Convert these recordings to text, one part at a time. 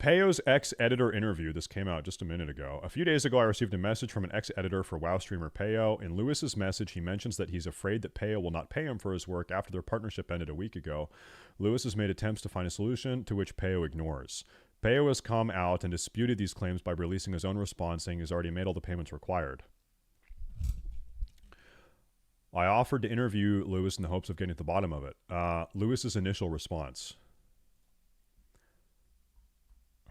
PAYO'S ex-editor interview. This came out just a minute ago. A few days ago, I received a message from an ex-editor for WoW streamer PAYO. In Lewis's message, he mentions that he's afraid that PAYO will not pay him for his work after their partnership ended a week ago. Lewis has made attempts to find a solution, to which PAYO ignores. PAYO has come out and disputed these claims by releasing his own response, saying he's already made all the payments required. I offered to interview Lewis in the hopes of getting at the bottom of it. Lewis's initial response.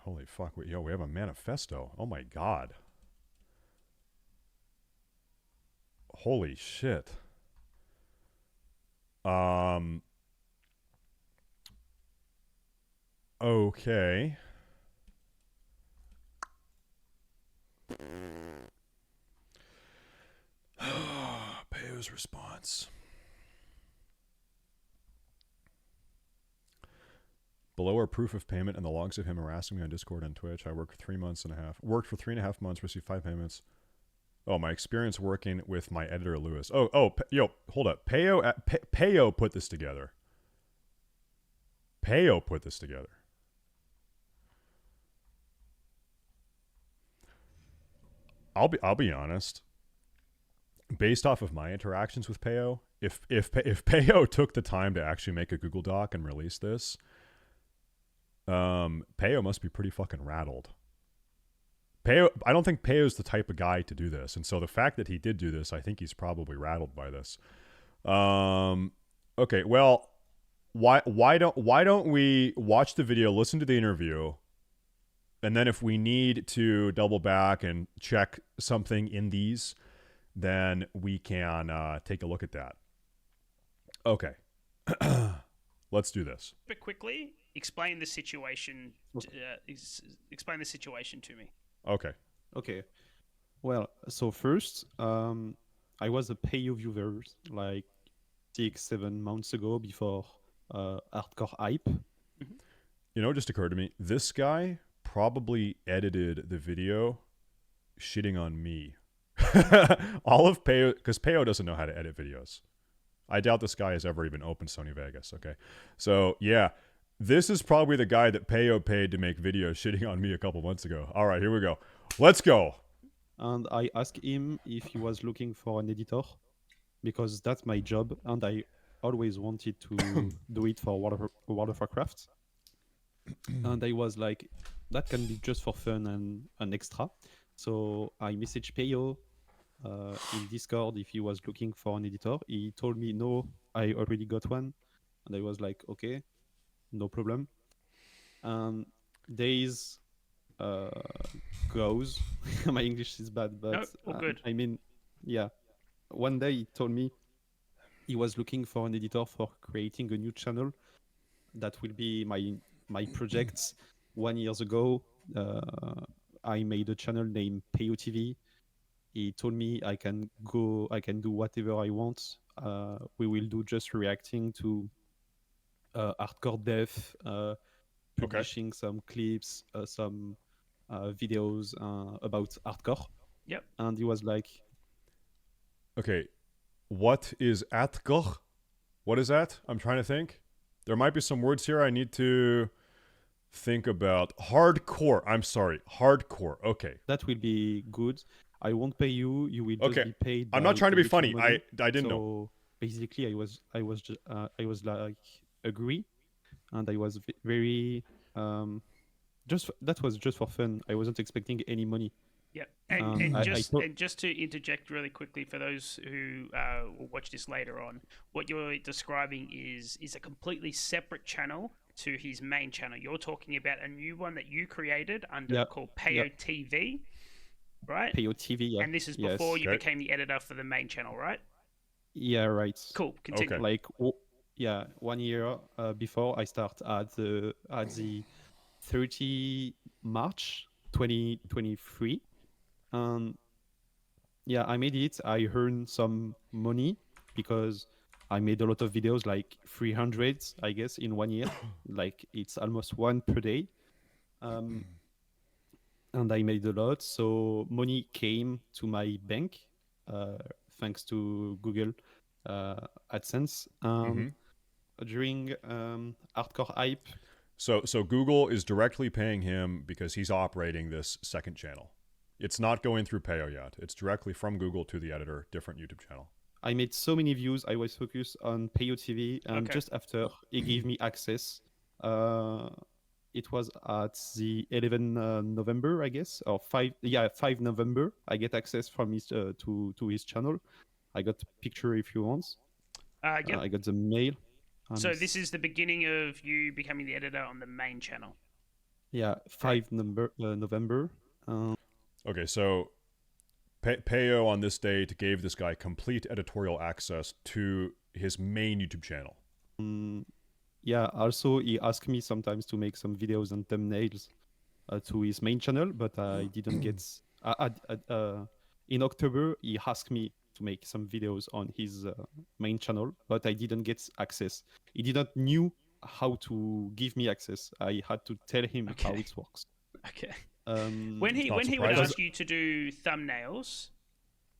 Holy fuck. Yo, we have a manifesto. Oh my god. Holy shit. Okay. PAYO'S response. Below are proof of payment and the logs of him harassing me on Discord and Twitch. I worked for worked for 3.5 months, received 5 payments. Oh, my experience working with my editor, Lewis. Yo, hold up. PAYO put this together. PAYO put this together. I'll be honest. Based off of my interactions with PAYO, if PAYO took the time to actually make a Google Doc and release this, PAYO must be pretty fucking rattled. I don't think PAYO's the type of guy to do this, and so the fact that he did do this, I think he's probably rattled by this. Okay, well, why don't we watch the video, listen to the interview, and then if we need to double back and check something in these, then we can take a look at that. Okay. Let's do this. But quickly, explain the situation. Explain the situation to me. Okay. Okay. Well, so first, I was a PAYO viewer like 6-7 months ago before hardcore hype. You know, it just occurred to me, this guy probably edited the video shitting on me. All of PAYO, because PAYO doesn't know how to edit videos. I doubt this guy has ever even opened Sony Vegas, okay? So, yeah, this is probably the guy that PAYO paid to make videos shitting on me a couple months ago. All right, here we go. Let's go. And I asked him if he was looking for an editor, because that's my job, and I always wanted to do it for World of Warcraft. And I was like, that can be just for fun and an extra. So I messaged PAYO in Discord if he was looking for an editor. He told me, no, I already got one. And I was like, okay, no problem. Days goes. My English is bad, but all good. I mean, yeah. One day he told me he was looking for an editor for creating a new channel that will be my project. 1 year ago, I made a channel named PAYO'TV. He told me I can do whatever I want. We will do just reacting to hardcore death, publishing some clips, some videos about hardcore. Yep. And he was like, okay, what is hardcore? What is that? I'm trying to think. There might be some words here I need to think about. Hardcore. I'm sorry. Hardcore. Okay. that will be good. I won't pay you. You will just Okay. be paid. I'm by not trying to be little funny. money. I didn't so know. Basically, I was like agree, and I was very that was just for fun. I wasn't expecting any money. Yep. And I just to interject really quickly for those who will watch this later on, what you're describing is a completely separate channel to his main channel. You're talking about a new one that you created called PAYO'TV, right? PAYO'TV, yeah. And this is before you Okay. became the editor for the main channel, right? Yeah, right. Cool. Continue. Okay. Like 1 year before I start at the 30 March 2023. Yeah, I made it. I earned some money because I made a lot of videos, like 300, I guess, in 1 year. Like it's almost one per day. And I made a lot. So money came to my bank thanks to Google AdSense. During hardcore hype, So Google is directly paying him because he's operating this second channel. It's not going through Payo yet. It's directly from Google to the editor, different YouTube channel. I made so many views. I was focused on PAYO'S, and Okay. just after he gave me access, it was at the 11 November, I guess, or 5 November. I get access from his to his channel. I got a picture if you want. Yep. I got the mail. So this is the beginning of you becoming the editor on the main channel. Yeah, 5 November. Okay, so Payo on this date gave this guy complete editorial access to his main YouTube channel. Yeah, also he asked me sometimes to make some videos and thumbnails to his main channel, but I didn't get. In October, he asked me to make some videos on his main channel, but I didn't get access. He didn't knew how to give me access. I had to tell him how it works. Okay. When he would surprising. ask you to do thumbnails,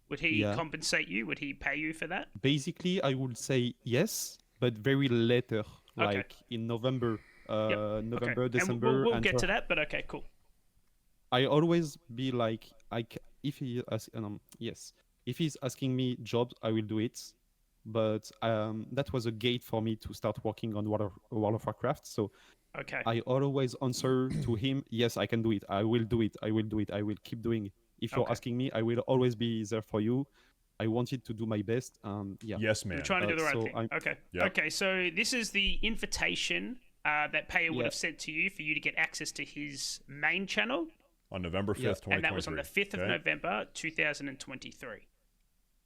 would he compensate you? Would he pay you for that? Basically, I would say yes, but very later, Okay. like in November, November, Okay. December. And we'll and get to that, but okay, cool. I always be like, if he yes, if he's asking me jobs, I will do it. But that was a gate for me to start working on World of Warcraft. So Okay. I always answer to him, yes, I can do it. I will do it. I will do it. I will keep doing it. If you're Okay. asking me, I will always be there for you. I wanted to do my best. Yeah. Yes, man. You're trying to do the right so thing. Okay. Yep. Okay, so this is the invitation that Payo would Yeah. have sent to you for you to get access to his main channel, On November 5th, Yeah. 2023. and that was on the 5th of okay? November, 2023.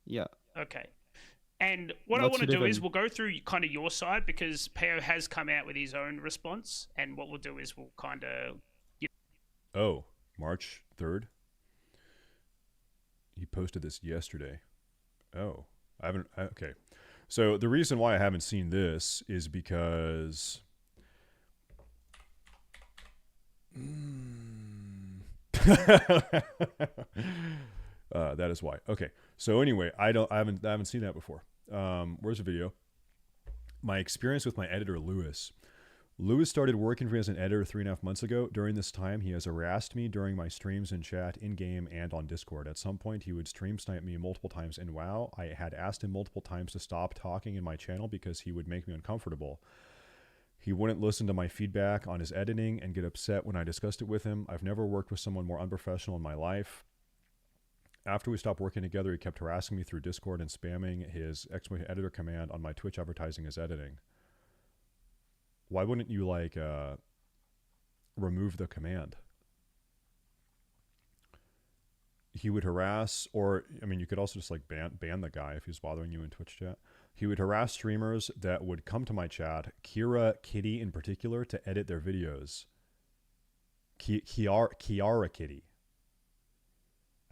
Yeah. Okay. And what I Not want to do 11. is we'll go through kind of your side because Payo has come out with his own response, and what we'll do is we'll kind of Oh, March 3rd? He posted this yesterday. Oh, I haven't. Okay. So the reason why I haven't seen this is because. That is why. Okay. So anyway, I haven't seen that before. Where's the video? My experience with my editor, Lewis. Lewis started working for me as an editor 3.5 months ago. During this time, he has harassed me during my streams and chat, in-game, and on Discord. At some point, he would stream snipe me multiple times in WoW. I had asked him multiple times to stop talking in my channel because he would make me uncomfortable. He wouldn't listen to my feedback on his editing and get upset when I discussed it with him. I've never worked with someone more unprofessional in my life. After we stopped working together, he kept harassing me through Discord and spamming his !editor command on my Twitch advertising his editing. Why wouldn't you remove the command? He would harass, or I mean, you could also just ban the guy if he's bothering you in Twitch chat. He would harass streamers that would come to my chat, Kira Kitty in particular, to edit their videos. Kiara Kitty.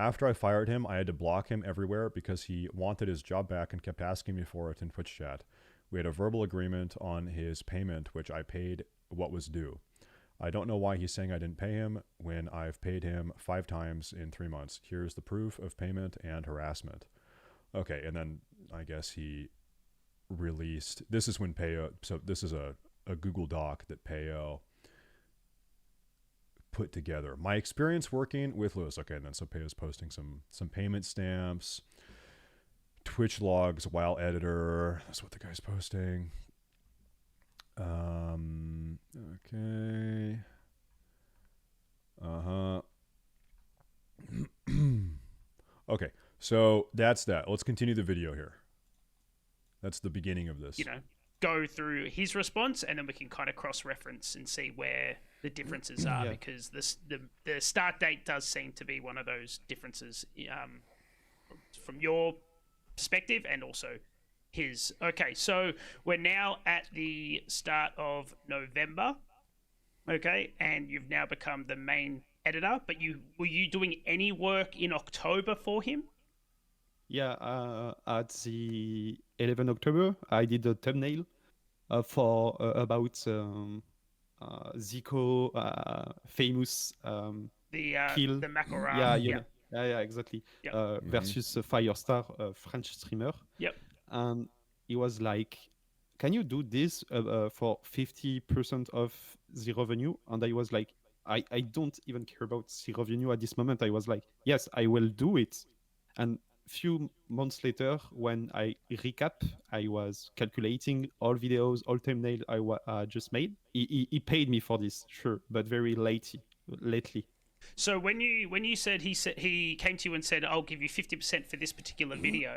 After I fired him, I had to block him everywhere because he wanted his job back and kept asking me for it in Twitch chat. We had a verbal agreement on his payment, which I paid what was due. I don't know why he's saying I didn't pay him when I've paid him 5 times in 3 months. Here's the proof of payment and harassment. Okay, and then I guess he released... This is when Payo... So this is a Google Doc that Payo put together. My experience working with Lewis. Okay, and then so Payo's posting some payment stamps... Twitch logs while editor. That's what the guy's posting. Okay. Okay, so that's that. Let's continue the video here. That's the beginning of this. Go through his response, and then we can kind of cross-reference and see where the differences are, Yeah. because the start date does seem to be one of those differences from your perspective and also his. Okay, so we're now at the start of November, okay, and you've now become the main editor, but were you doing any work in October for him? Yeah, at the 11 October, I did a thumbnail for about Zico famous kill. The Macaron. Yeah, exactly. Yep. Versus a Firestar French streamer. Yep. And he was like, "Can you do this for 50% of the revenue, and I was like, I don't even care about the revenue at this moment. I was like, yes, I will do it. And few months later, when I recap, I was calculating all videos, all thumbnail just made. He paid me for this, sure, but very lately. So when you said he came to you and said, "I'll give you 50% for this particular video,"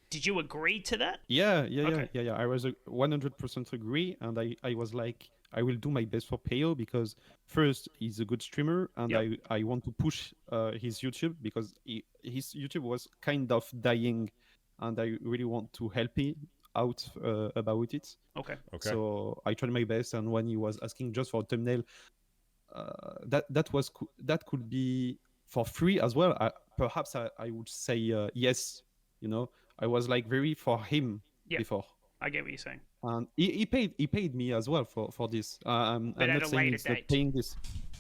did you agree to that? Yeah. Okay. I was 100% agree, and I was like, I will do my best for Payo because first he's a good streamer, and Yep. I want to push his YouTube because his YouTube was kind of dying, and I really want to help him out about it. Okay. Okay. So I tried my best, and when he was asking just for a thumbnail, that could be for free as well. Perhaps I would say yes. I was like very for him Yeah. before, I get what you're saying. and he paid me as well for this. But I'm at not a saying later it's not date. paying this.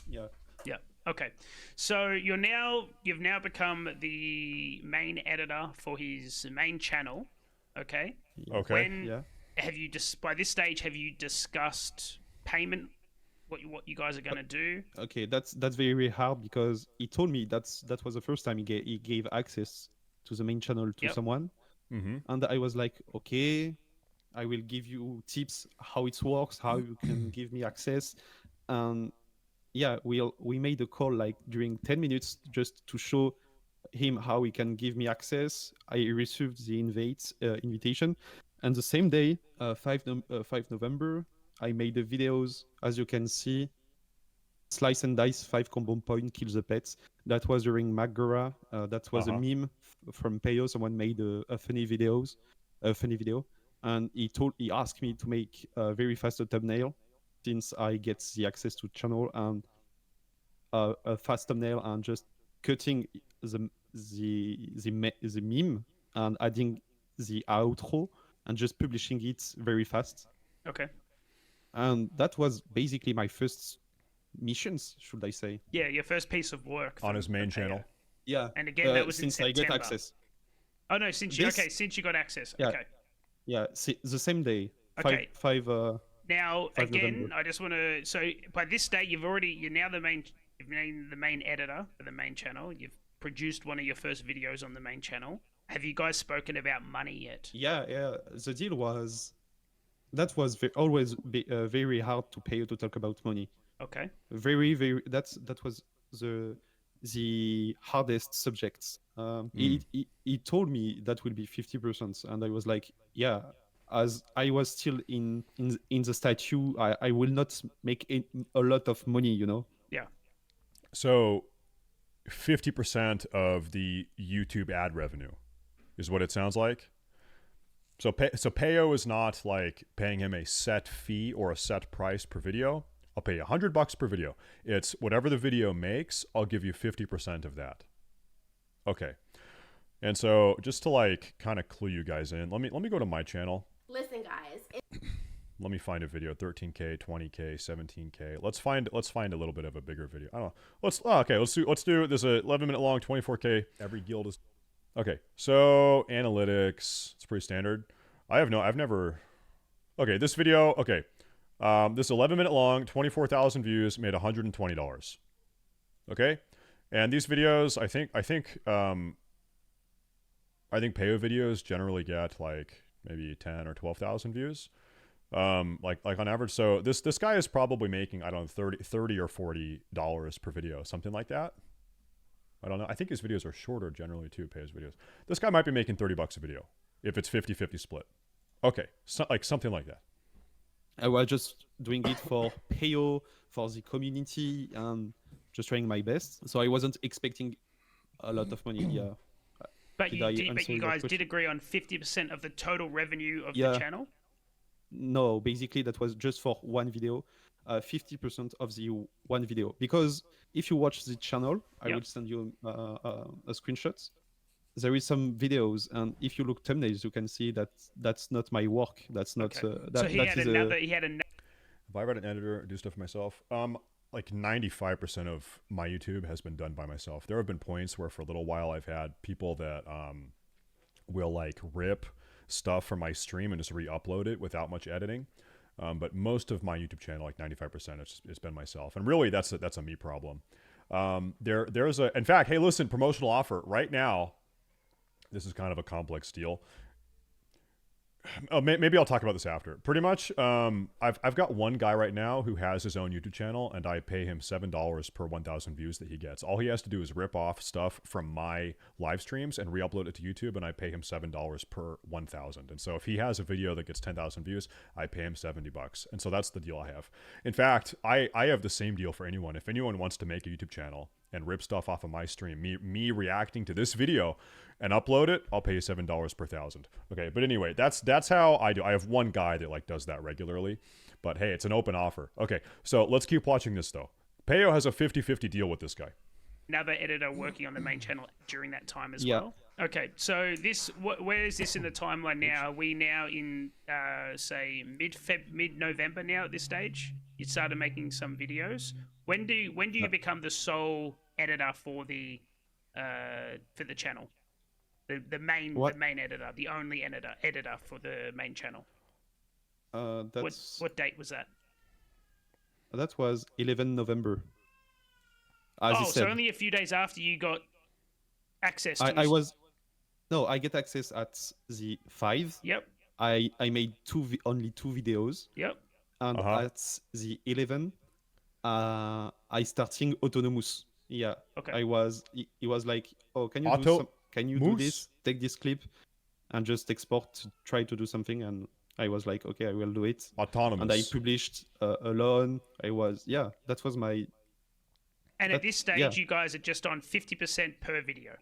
Yeah. Yeah. Okay. So you've now become the main editor for his main channel. Okay. Okay. When Yeah. have you by this stage have you discussed payment? What you guys are gonna do? Okay, that's very hard because he told me that was the first time he gave access to the main channel to Yep. someone, Mm-hmm. and I was like, okay, I will give you tips how it works, how you can give me access, and yeah, we made a call like during 10 minutes just to show him how he can give me access. I received the invitation, and the same day, 5 November, I made the videos, as you can see, Slice and Dice 5 combo point kill the pets. That was during Magora. That was a meme from Payo. Someone made a funny video, and he asked me to make a very fast thumbnail since I get the access to channel, and a fast thumbnail and just cutting the meme and adding the outro and just publishing it very fast. Okay. And that was basically my first missions, should I say? Yeah, your first piece of work On his main from Payo. channel. Yeah. And again, that was since in I September. get access. Oh no, since you got access. Yeah. Okay. Yeah, the same day. Okay. Five. Now 5 again, November. I just want to. So by this date, you're now the main. You've named the main editor for the main channel. You've produced one of your first videos on the main channel. Have you guys spoken about money yet? Yeah. The deal was that was always very hard to pay to talk about money. Okay. Very. That was the hardest subjects. He told me that will be 50%, and I was like, yeah. As I was still in the statue, I will not make a lot of money, Yeah. So 50% of the YouTube ad revenue is what it sounds like. So Payo is not like paying him a set fee or a set price per video. I'll pay you $100 per video. It's whatever the video makes, I'll give you 50% of that. Okay. And so just to like kind of clue you guys in, let me go to my channel. Listen, guys. Let me find a video. 13K, 20K, 17K. Let's find a little bit of a bigger video. I don't know. Let's do this 11-minute long, 24K. Every guild is okay. So analytics, it's pretty standard. I've never. Okay, this video. Okay, this 11-minute long, 24,000 views, made $120. Okay, and these videos, I think Payo videos generally get like maybe 10 or 12,000 views, like on average. So this guy is probably making, I don't know, 30 or $40 per video, something like that. I don't know. I think his videos are shorter generally too, Payo's videos. This guy might be making $30 a video if it's 50-50 split. Okay, so, like something like that. I was just doing it for Payo, for the community, and just trying my best. So I wasn't expecting a lot of money. Yeah. But Did I you answer your guys question? did agree on 50% of the total revenue of Yeah. the channel? No, basically that was just for one video, 50% of the one video. Because if you watch the channel, I Yep. will send you a screenshot. There is some videos, and if you look thumbnails, you can see that that's not my work. That's not. Okay. That, So he that had is another. a, He had another. If I write an editor, do stuff myself, like 95% of my YouTube has been done by myself. There have been points where for a little while I've had people that will like rip stuff from my stream and just re-upload it without much editing. But most of my YouTube channel, like 95%, it's been myself, and really that's a me problem. There's a, in fact, hey, listen, promotional offer right now. This is kind of a complex deal. Oh, maybe I'll talk about this after. Pretty much, I've got one guy right now who has his own YouTube channel, and I pay him $7 per 1,000 views that he gets. All he has to do is rip off stuff from my live streams and re-upload it to YouTube, and I pay him $7 per 1,000. And so if he has a video that gets 10,000 views, I pay him $70. And so that's the deal I have. In fact, I have the same deal for anyone. If anyone wants to make a YouTube channel and rip stuff off of my stream, me reacting to this video and upload it, I'll pay you $7 per 1,000. Okay, but anyway, that's how I do. I have one guy that like does that regularly, but hey, it's an open offer. Okay, so let's keep watching this though. Payo has a 50-50 deal with this guy. Another editor working on the main channel during that time as Yeah. well. Okay, so this, where is this in the timeline now? Are we now in say mid-November now at this stage? You started making some videos. When do you become the sole editor for the channel? The main editor, the only editor for the main channel. What date was that? That was 11 November. As you So said. only a few days after you got access to I get access at the 5. Yep. I made only two videos, Yep. and at the 11, I starting autonomous. Yeah. Okay. He was like, oh, can you do Moose? this? Take this clip, and just export to try to do something. And I was like, okay, I will do it. Autonomous. And I published alone. That was my. And at this stage, you guys are just on 50% per video.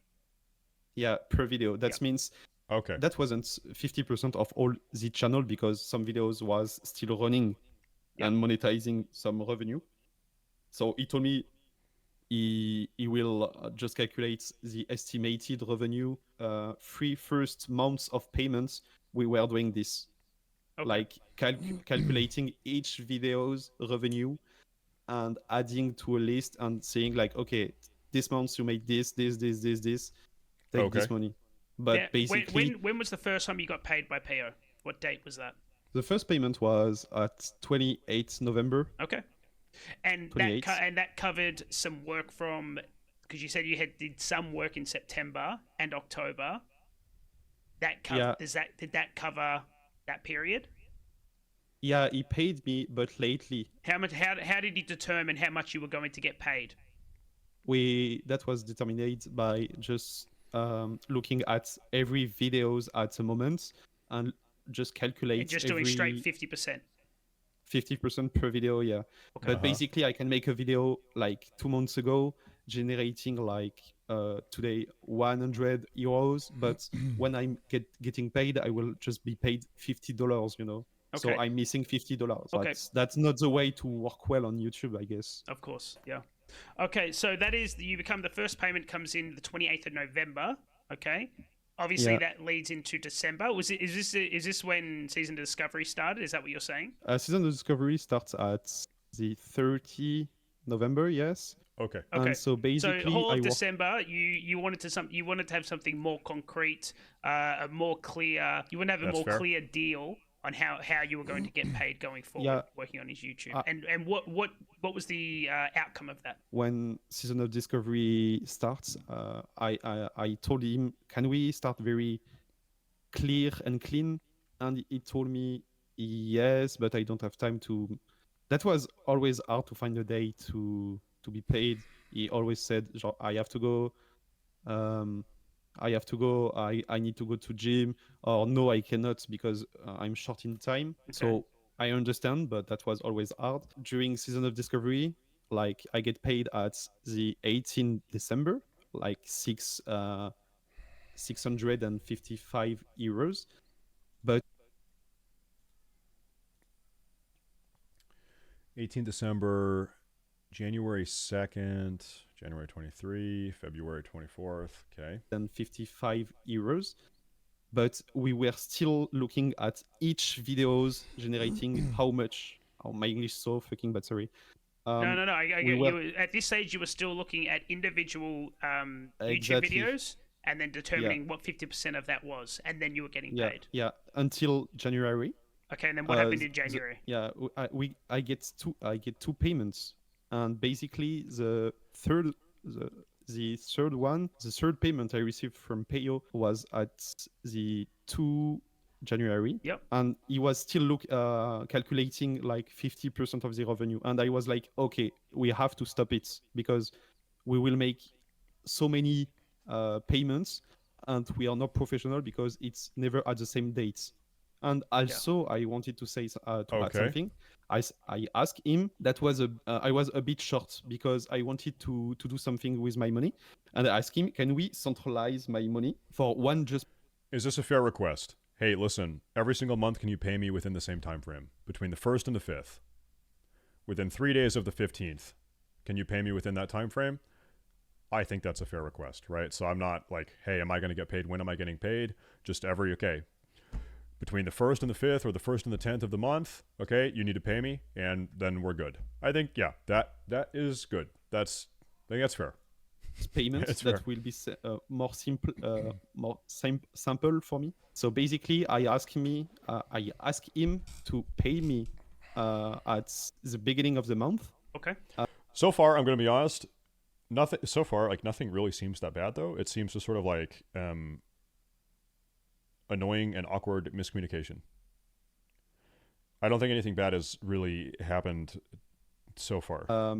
Yeah, per video. That means Okay. that wasn't 50% of all the channel, because some videos was still running and monetizing some revenue. So he told me he will just calculate the estimated revenue 3 first months of payments. We were doing this, like calculating each video's revenue and adding to a list and saying like, okay, this month you made this, take this money. But basically, when was the first time you got paid by Payo? What date was that? the first payment was at 28th November. Okay. And that covered some work from, because you said you did some work in September and October. Did that cover that period? Yeah, he paid me, but lately How much? How did he determine how much you were going to get paid? that was determined by just looking at every videos at the moment and just calculate And just doing straight 50%. 50% per video. Yeah. Okay. But basically I can make a video like 2 months ago generating like today €100, but when I'm getting paid, I will just be paid $50, you know. So Okay. I'm missing $50. Okay. That's not the way to work well on YouTube, I guess. Of course, yeah. Okay, so that is, you become, the first payment comes in the 28th of November, okay? Obviously, that leads into December. Is this when Season of Discovery started? Is that what you're saying? Season of Discovery starts at the 30 November, yes. Okay. And so basically, so whole of December, you wanted to have something more concrete, a more clear. You want to have a more clear deal on how you were going to get paid going forward, working on his YouTube. And what was the outcome of that? When Season of Discovery starts, I told him, can we start very clear and clean? And he told me, yes, but I don't have time to. That was always hard to find a day to be paid. He always said, I have to go. I need to go to gym, or no, I cannot because I'm short in time. Okay. So I understand, but that was always hard. During Season of Discovery, like I get paid at the 18th December, like 655 euros. But 18 December, January 2nd, January 23, February 24th. Okay. then 55 euros. But we were still looking at each videos generating how much. Oh, my English is so fucking bad, sorry. No. At this stage, you were still looking at individual YouTube videos and then determining what 50% of that was, and then you were getting paid. Yeah, until January. Okay, and then what happened in January? I get two payments, and basically the third payment I received from Payo was at the 2 January, Yep. and he was still calculating like 50% of the revenue, and I was like, okay, we have to stop it because we will make so many payments, and we are not professional because it's never at the same dates. And also, I wanted to say to add Okay. something. I asked him. That was I was a bit short because I wanted to do something with my money, and I asked him, can we centralize my money for one just? Is this a fair request? Hey, listen, every single month can you pay me within the same time frame, between the 1st and the 5th? Within 3 days of the 15th, can you pay me within that time frame? I think that's a fair request, right? So I'm not like, hey, am I going to get paid? When am I getting paid? Just okay, between the 1st and the 5th or the 1st and the 10th of the month, okay, you need to pay me, and then we're good. I think, yeah, that is good. I think that's fair. Payments that will be more simple for me. So basically, I ask him to pay me at the beginning of the month. Okay. So far, I'm going to be honest. Nothing really seems that bad though. It seems to sort of like annoying and awkward miscommunication. I don't think anything bad has really happened so far.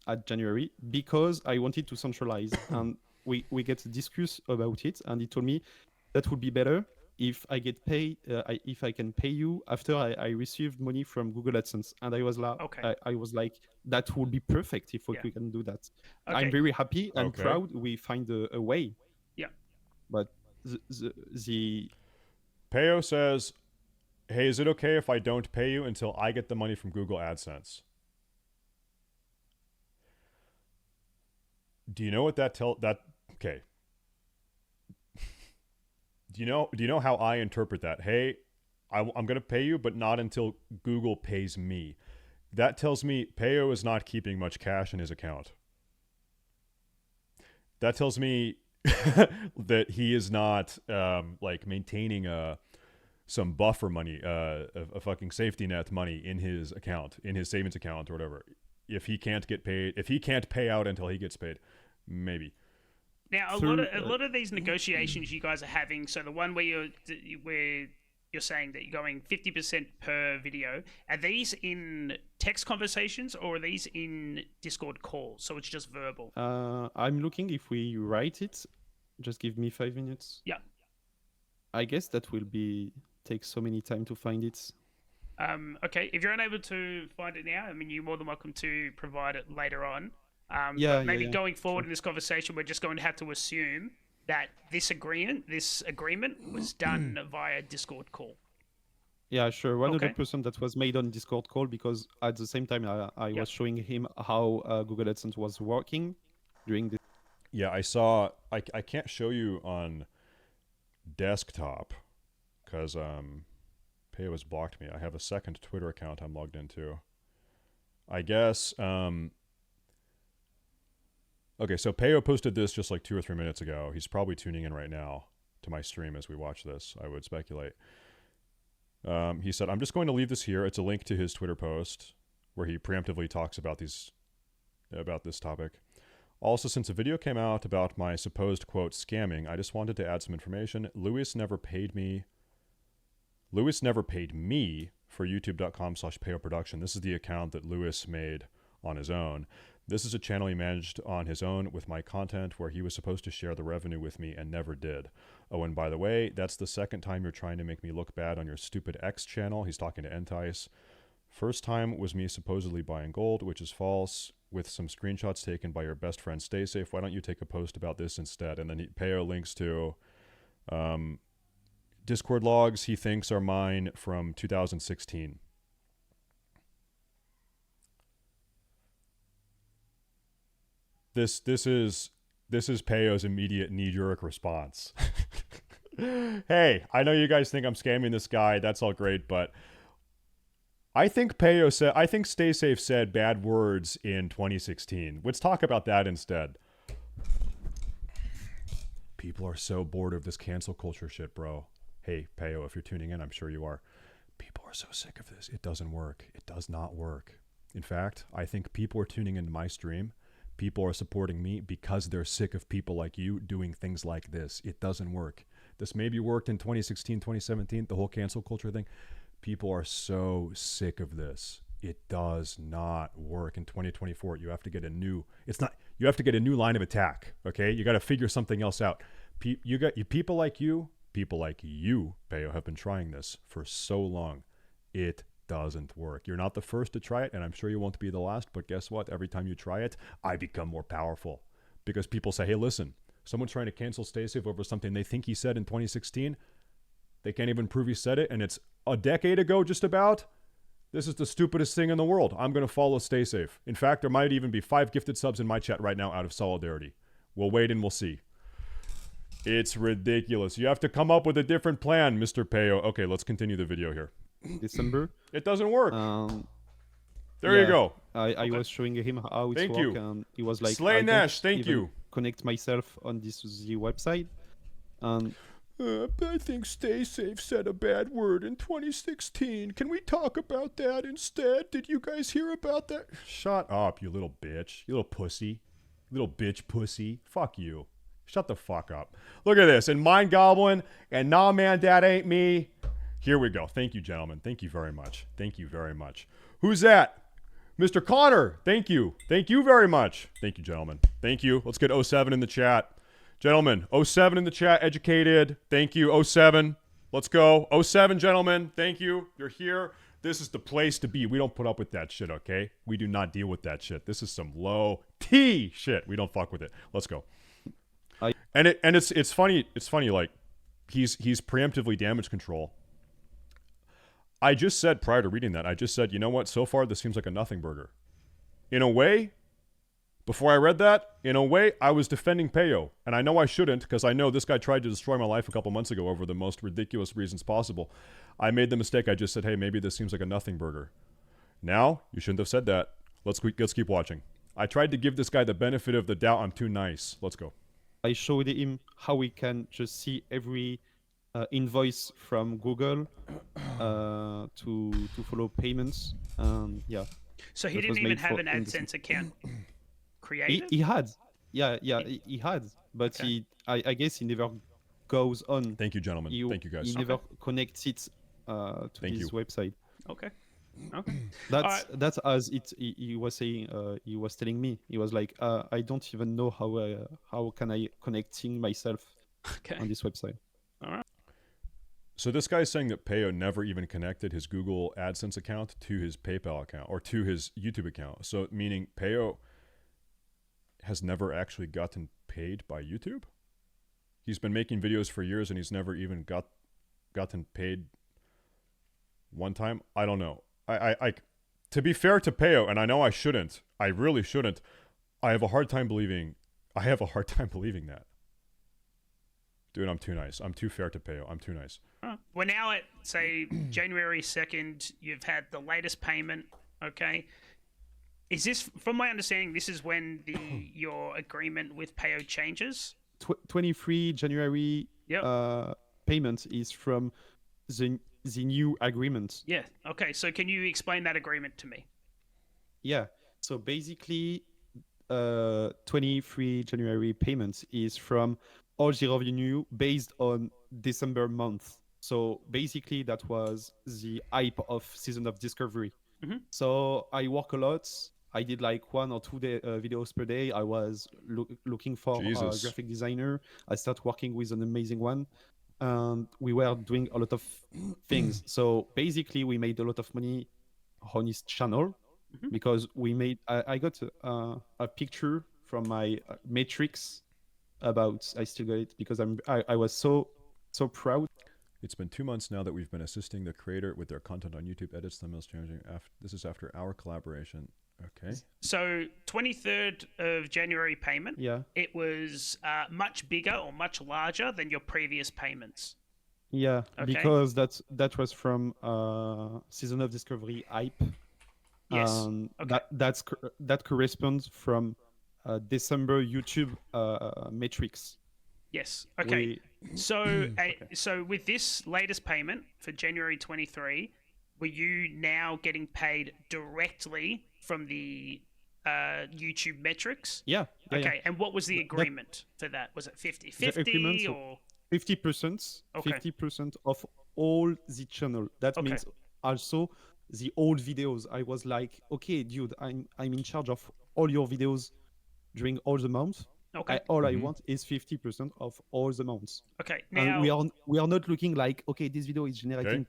At January, because I wanted to centralize, and we get to discuss about it, and he told me that would be better if I get paid, if I can pay you after I received money from Google AdSense. And I was like, I was like, that would be perfect if we can do that. Okay. I'm very happy and proud we find a way. Yeah. But the Payo says, hey, is it okay if I don't pay you until I get the money from Google AdSense? Do you know what okay. Do you know how I interpret that? Hey, I'm going to pay you, but not until Google pays me. That tells me Payo is not keeping much cash in his account. That tells me that he is not like maintaining some buffer money, a fucking safety net money in his account, in his savings account or whatever. If he can't get paid, if he can't pay out until he gets paid, maybe. Now, a lot of these negotiations you guys are having. So the one where you're saying that you're going 50% per video. Are these in text conversations or are these in Discord calls? So it's just verbal. I'm looking if we write it. Just give me 5 minutes. Yeah. I guess that will take so many time to find it. Okay, if you're unable to find it now, I mean, you're more than welcome to provide it later on. Going forward in this conversation, we're just going to have to assume that this agreement was done via Discord call. Yeah, sure. 100% that was made on Discord call, because at the same time I was showing him how Google AdSense was working during this. Yeah, I saw. I can't show you on desktop because Payo has blocked me. I have a second Twitter account I'm logged into. I guess. Okay, so Payo posted this just like 2 or 3 minutes ago. He's probably tuning in right now to my stream as we watch this, I would speculate. He said, I'm just going to leave this here. It's a link to his Twitter post where he preemptively talks about this topic. Also, since a video came out about my supposed, quote, scamming, I just wanted to add some information. Lewis never paid me for youtube.com/payoproduction. This is the account that Lewis made on his own. This is a channel he managed on his own with my content where he was supposed to share the revenue with me and never did. Oh, and by the way, that's the second time you're trying to make me look bad on your stupid X channel. He's talking to Entice. First time was me supposedly buying gold, which is false, with some screenshots taken by your best friend StaySafe. Why don't you take a post about this instead? And then Payo links to Discord logs he thinks are mine from 2016. This is Payo's immediate knee-jerk response. Hey, I know you guys think I'm scamming this guy. That's all great, but I think StaySafe said bad words in 2016. Let's talk about that instead. People are so bored of this cancel culture shit, bro. Hey, Payo, if you're tuning in, I'm sure you are. People are so sick of this. It doesn't work. It does not work. In fact, I think people are tuning into my stream. People are supporting me because they're sick of people like you doing things like this. It doesn't work. This maybe worked in 2016, 2017, the whole cancel culture thing. People are so sick of this. It does not work in 2024. You have to get a new, you have to get a new line of attack. Okay. You got to figure something else out. People like you, Payo, have been trying this for so long. It doesn't work. You're not the first to try it, and I'm sure you won't be the last, but guess what? Every time you try it, I become more powerful because people say, hey, listen, someone's trying to cancel StaySafe over something they think he said in 2016. They can't even prove he said it, and it's a decade ago just about. This is the stupidest thing in the world. I'm going to follow StaySafe. In fact, there might even be 5 gifted subs in my chat right now out of solidarity. We'll wait and we'll see. It's ridiculous. You have to come up with a different plan, Mr. Payo. Okay, let's continue the video here. December. It doesn't work. There Yeah, you go. I was showing him how it works, and he was like, Slay I Nash, don't thank even you. connect myself on the website. And I think StaySafe said a bad word in 2016. Can we talk about that instead? Did you guys hear about that? Shut up, you little bitch. You little pussy. Little bitch pussy. Fuck you. Shut the fuck up. Look at this. And Mind Goblin and Nah Man, that ain't me. Here we go. Thank you, gentlemen. Thank you very much. Thank you very much. Who's that? Mr. Connor. Thank you. Thank you very much. Thank you, gentlemen. Thank you. Let's get 07 in the chat. Gentlemen, 07 in the chat. Educated. Thank you. 07. Let's go. 07, gentlemen. Thank you. You're here. This is the place to be. We don't put up with that shit, okay? We do not deal with that shit. This is some low T shit. We don't fuck with it. Let's go. It's funny. It's funny. Like he's preemptively damage control. I just said prior to reading that, I just said, you know what? So far, this seems like a nothing burger. In a way, before I read that, in a way, I was defending Payo. And I know I shouldn't, because I know this guy tried to destroy my life a couple months ago over the most ridiculous reasons possible. I made the mistake. I just said, hey, maybe this seems like a nothing burger. Now, you shouldn't have said that. Let's keep watching. I tried to give this guy the benefit of the doubt. I'm too nice. Let's go. I showed him how we can just see every invoice from Google to follow payments. Yeah. So he That was didn't even made have for an industry. AdSense account created? He had. Yeah, he had. But Okay. I guess he never goes on. Thank you, gentlemen. Thank you, guys. He never connects it to Thank this you. website. Okay. Okay. That's as he was saying. He was telling me. He was like, I don't even know how can I connecting myself Okay. on this website. So this guy's saying that Payo never even connected his Google AdSense account to his PayPal account or to his YouTube account. So meaning Payo has never actually gotten paid by YouTube? He's been making videos for years and he's never even gotten paid one time? I don't know. I to be fair to Payo, and I know I shouldn't, I really shouldn't, I have a hard time believing that. Dude, I'm too nice. I'm too fair to Payo. I'm too nice. We're now at, say, January 2nd. You've had the latest payment, okay? Is this, from my understanding, this is when your agreement with Payo changes? 23 January Yep. payment is from the new agreement. Yeah. Okay, so can you explain that agreement to me? Yeah. So basically, 23 January payment is from all the revenue based on December month. So basically, that was the hype of Season of Discovery. Mm-hmm. So I work a lot. I did like 1 or 2 videos per day. I was looking for a Jesus. graphic designer. I started working with an amazing one. We were doing a lot of things. So basically, we made a lot of money on his channel because we made. I got a picture from my matrix about. I still got it because I was so proud. It's been 2 months now that we've been assisting the creator with their content on YouTube, edits, thumbnails, changing. This is after our collaboration. Okay. So 23rd of January payment, Yeah. it was much bigger or much larger than your previous payments. Yeah, Okay. because that was from Season of Discovery hype. Yes. Okay. That corresponds from December YouTube metrics. Yes. Okay. So with this latest payment for January 23, were you now getting paid directly from the YouTube metrics? Yeah. Okay, and what was the That- agreement for that? Was it the agreement, 50-50 so or 50%, Okay. 50% of all the channel. That Okay. means also the old videos. I was like, okay, dude, I'm in charge of all your videos during all the months. Okay. All I want is 50% of all the months. Okay, And now we are not looking like, okay, this video is generating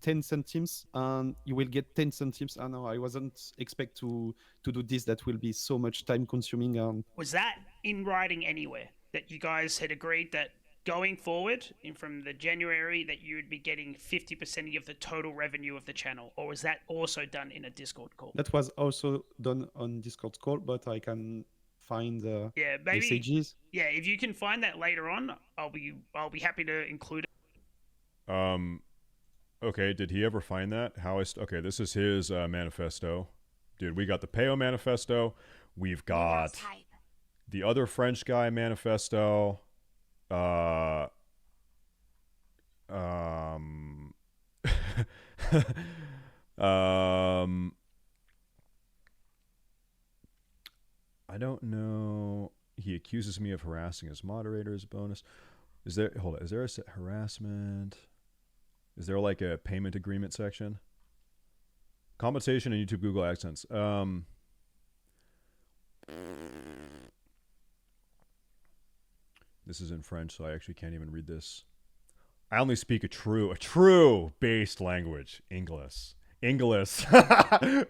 10 centimes and you will get 10 centimes. I know I wasn't expect to do this. That will be so much time consuming. And was that in writing anywhere that you guys had agreed that going forward from the January that you would be getting 50% of the total revenue of the channel, or was that also done in a Discord call? that was also done on Discord call, but I can find the Yeah, maybe. messages. Yeah, if you can find that later on, I'll be happy to include it. Okay, did he ever find that? Okay, this is his manifesto. Dude, we got the PAYO manifesto. We've got the other French guy manifesto. I don't know. He accuses me of harassing his moderators. Bonus. Is there a harassment? Is there like a payment agreement section? Compensation and YouTube Google AdSense. This is in French, so I actually can't even read this. I only speak a true based language, English.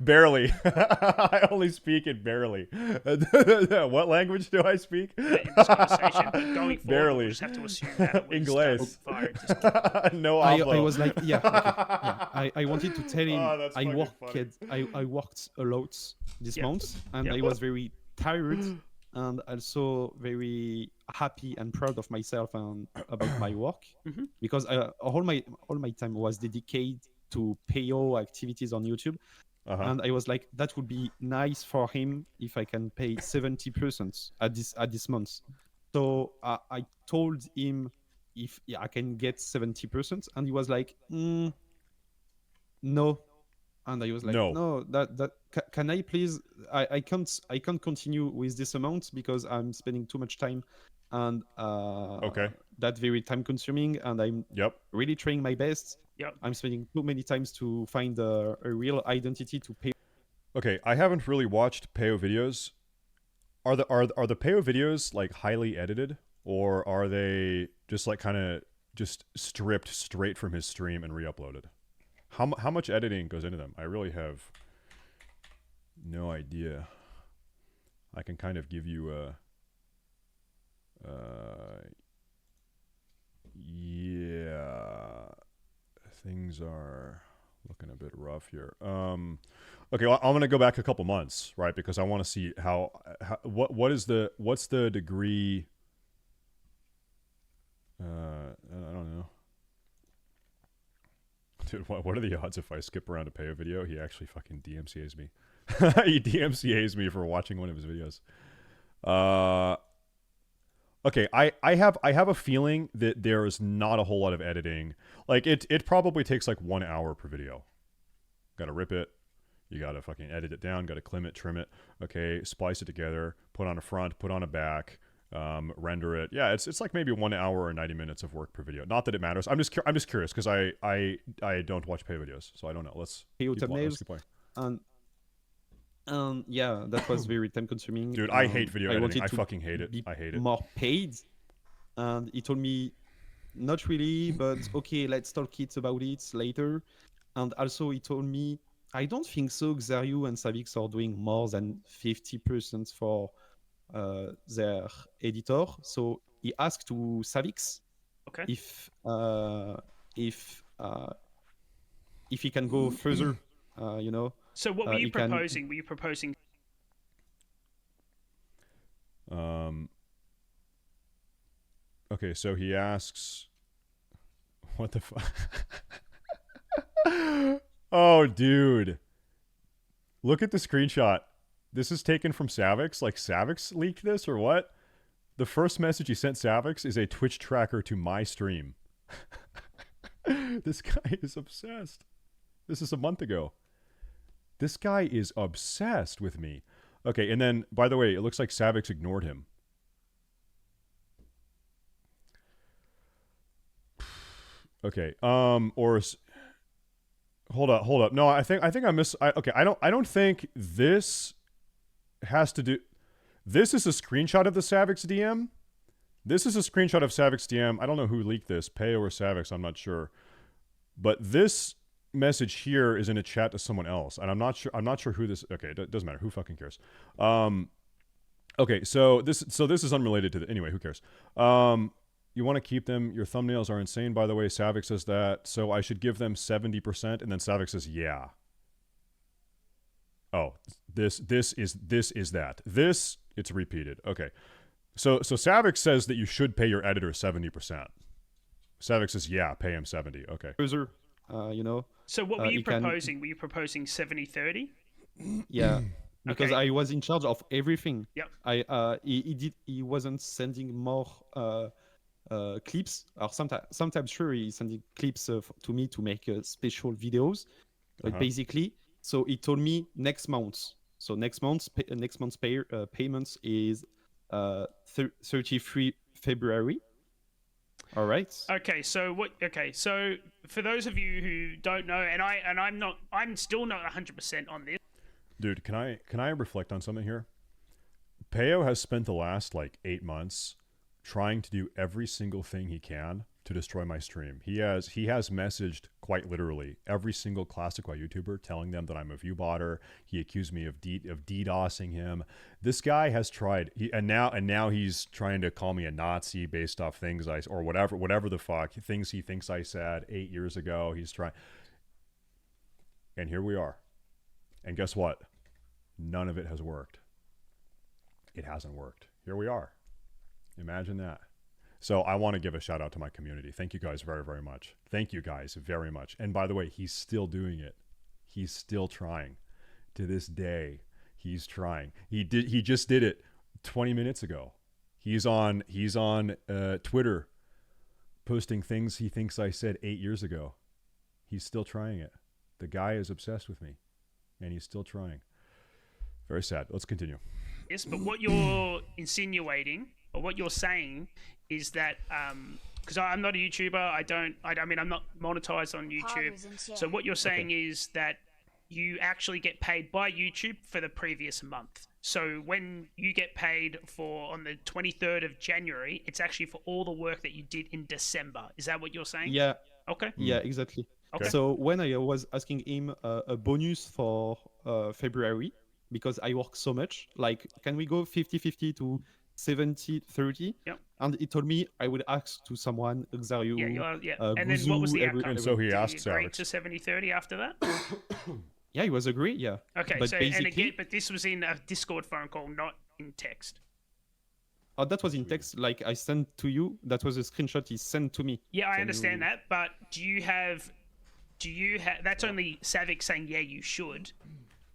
Barely. I only speak it barely. What language do I speak? In this conversation, but going forward, Barely. we'll just have to assume that it was English. done via Discord. No I hablo. was like, yeah, okay, yeah. I wanted to tell him Oh, that's I fucking worked I worked a lot this Yep. month, and Yep. I was very tired and also very happy and proud of myself and about my work Mhm. because all my time was dedicated to PAYO activities on YouTube. And I was like, that would be nice for him if I can pay 70% at this month. So I told him if I can get 70%, and he was like, no. And I was like, No. no, can I please? I can't continue with this amount because I'm spending too much time, and Okay. that's very time consuming, and I'm Yep. really trying my best. Yep. I'm spending too many times to find a real identity to pay. Okay, I haven't really watched PAYO videos. Are the PAYO videos like highly edited, or are they just like kind of just stripped straight from his stream and re-uploaded? How much editing goes into them? I really have no idea. I can kind of give you a yeah, things are looking a bit rough here. Okay, well, I'm gonna go back a couple months, right? Because I want to see what's the degree. I don't know. Dude, what are the odds if I skip around a PAYO video, he actually fucking DMCA's me? He DMCA's me for watching one of his videos. Okay, I have a feeling that there is not a whole lot of editing. Like it probably takes like 1 hour per video. Gotta rip it. You gotta fucking edit it down. Gotta trim it. Okay, splice it together. Put on a front. Put on a back. Render it. Yeah, it's like maybe 1 hour or 90 minutes of work per video. Not that it matters. I'm just curious because I don't watch pay videos, so I don't know. Let's PAYO keep thumbnails, playing. and yeah, that was very time consuming. Dude, I hate video editing. wanted I to fucking hate it. be I hate it. more paid, and he told me, not really, but okay, let's talk about it later. And also he told me, I don't think so. Xariu and Savix are doing more than 50% for their editor. So he asked to Savix Okay. if he can go further. So what were you you can- proposing? Were you proposing? Okay, so he asks, what the fuck? Oh, dude. Look at the screenshot. This is taken from Savix. Like, Savix leaked this or what? The first message he sent Savix is a Twitch tracker to my stream. This guy is obsessed. This is a month ago. This guy is obsessed with me. Okay, and then, by the way, it looks like Savix ignored him. Okay, or hold up. No, I think I miss. Okay, I don't think this has to do. This is a screenshot of the Savix DM. This is a screenshot of Savix DM. I don't know who leaked this, Payo or Savix. I'm not sure, but this message here is in a chat to someone else, and I'm not sure who this. Okay, it doesn't matter. Who fucking cares? Okay, so this is unrelated to the. Anyway, who cares? You want to keep them. Your thumbnails are insane, by the way. Savix says that, so I should give them 70%, and then Savix says, yeah. Oh, this is that. This, it's repeated. Okay. So Savix says that you should pay your editor 70%. Savix says, yeah, pay him 70. Okay. User, you know. So what were you proposing? Were you proposing 70-30? Yeah. Because Okay. I was in charge of everything. Yep. He wasn't sending more clips. Or sometimes sure he's sending clips to me to make special videos. But basically, so he told me next month. So next month's payments is 33 February. All right. Okay, so what? Okay, so for those of you who don't know, and I'm still not 100% on this. Dude, can I reflect on something here? Payo has spent the last like 8 months trying to do every single thing he can to destroy my stream. He has messaged quite literally every single classic Y YouTuber, telling them that I'm a viewbotter. He accused me of DDoSing him. This guy has tried, and now he's trying to call me a Nazi based off things or whatever the fuck things he thinks I said 8 years ago. He's trying, and here we are. And guess what? None of it has worked. It hasn't worked. Here we are. Imagine that. So I want to give a shout out to my community. Thank you guys very, very much. Thank you guys very much. And by the way, he's still doing it. He's still trying. To this day, he's trying. He just did it 20 minutes ago. He's on Twitter posting things he thinks I said 8 years ago. He's still trying it. The guy is obsessed with me, and he's still trying. Very sad. Let's continue. Yes, but what you're insinuating or what you're saying is that because I'm not a YouTuber, I mean I'm not monetized on YouTube. So what you're saying is that you actually get paid by YouTube for the previous month. So when you get paid on the 23rd of January, it's actually for all the work that you did in December. Is that what you're saying? Yeah. Okay. Yeah, exactly. Okay. So when I was asking him a bonus for February, because I work so much, like, can we go 50-50 to 70-30? Yep. And he told me I would ask to someone, Xariu, Yeah. And then what was the outcome? And so he asked Did you agree Savix. to 70-30 after that? Yeah, he was agree. Yeah. Okay. But So basically, and again, but this was in a Discord phone call, not in text. that was in text. Like I sent to you. That was a screenshot he sent to me. Yeah, I Can understand you- that, but do you have? That's only Savix saying yeah, you should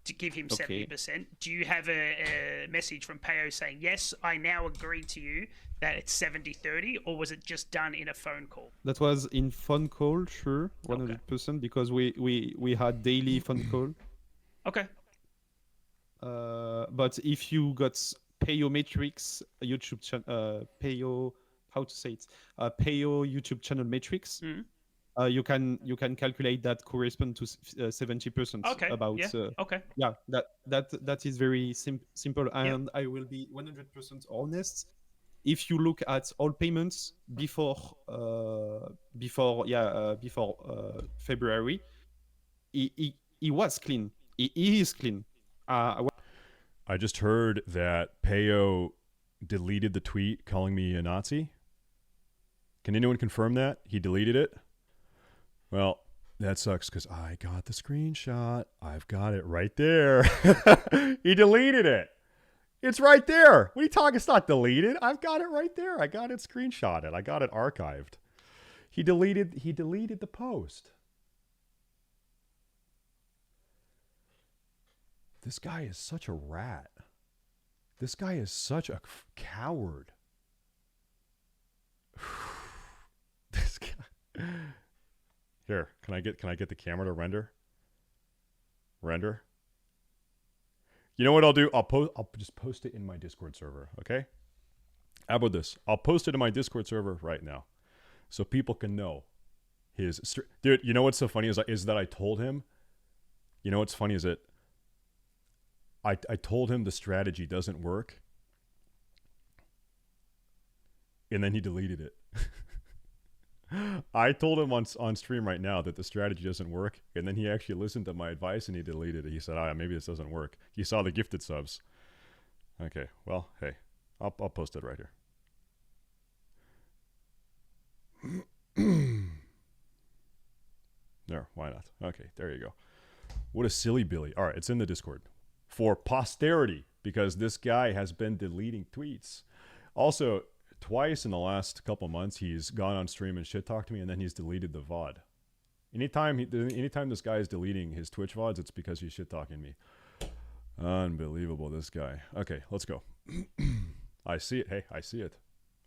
to give him 70%. Do you have a message from Payo saying yes, I now agree to you that it's 70-30, or was it just done in a phone call? That was in phone call, sure, 100%, because we had daily phone call. Okay. But if you got Payo metrics, YouTube channel, Payo, how to say it, Payo YouTube channel metrics, you can calculate that correspond to 70%. Okay. About okay. yeah, that is very simple, and I will be 100% honest. If you look at all payments before February, he was clean. He is clean. I just heard that Payo deleted the tweet calling me a Nazi. Can anyone confirm that? He deleted it? Well, that sucks because I got the screenshot. I've got it right there. He deleted it. It's right there. What are you talking? It's not deleted. I've got it right there. I got it screenshotted. I got it archived. He deleted the post. This guy is such a rat. This guy is such a coward. This guy. Here, can I get the camera to render? Render. You know what I'll do? I'll just post it in my Discord server, okay? How about this? I'll post it in my Discord server right now, so people can know his. Dude, you know what's so funny is that I told him. You know what's funny is that I told him the strategy doesn't work, and then he deleted it. I told him on stream right now that the strategy doesn't work, and then he actually listened to my advice and he deleted it. He said, maybe this doesn't work. He saw the gifted subs. Okay, well, hey, I'll post it right here. There, why not? Okay, there you go. What a silly Billy. All right, it's in the Discord. For posterity, because this guy has been deleting tweets. Also, twice in the last couple months, he's gone on stream and shit talked to me, and then he's deleted the VOD. Anytime this guy is deleting his Twitch VODs, it's because he's shit talking me. Unbelievable, this guy. Okay, let's go. I see it. Hey, I see it.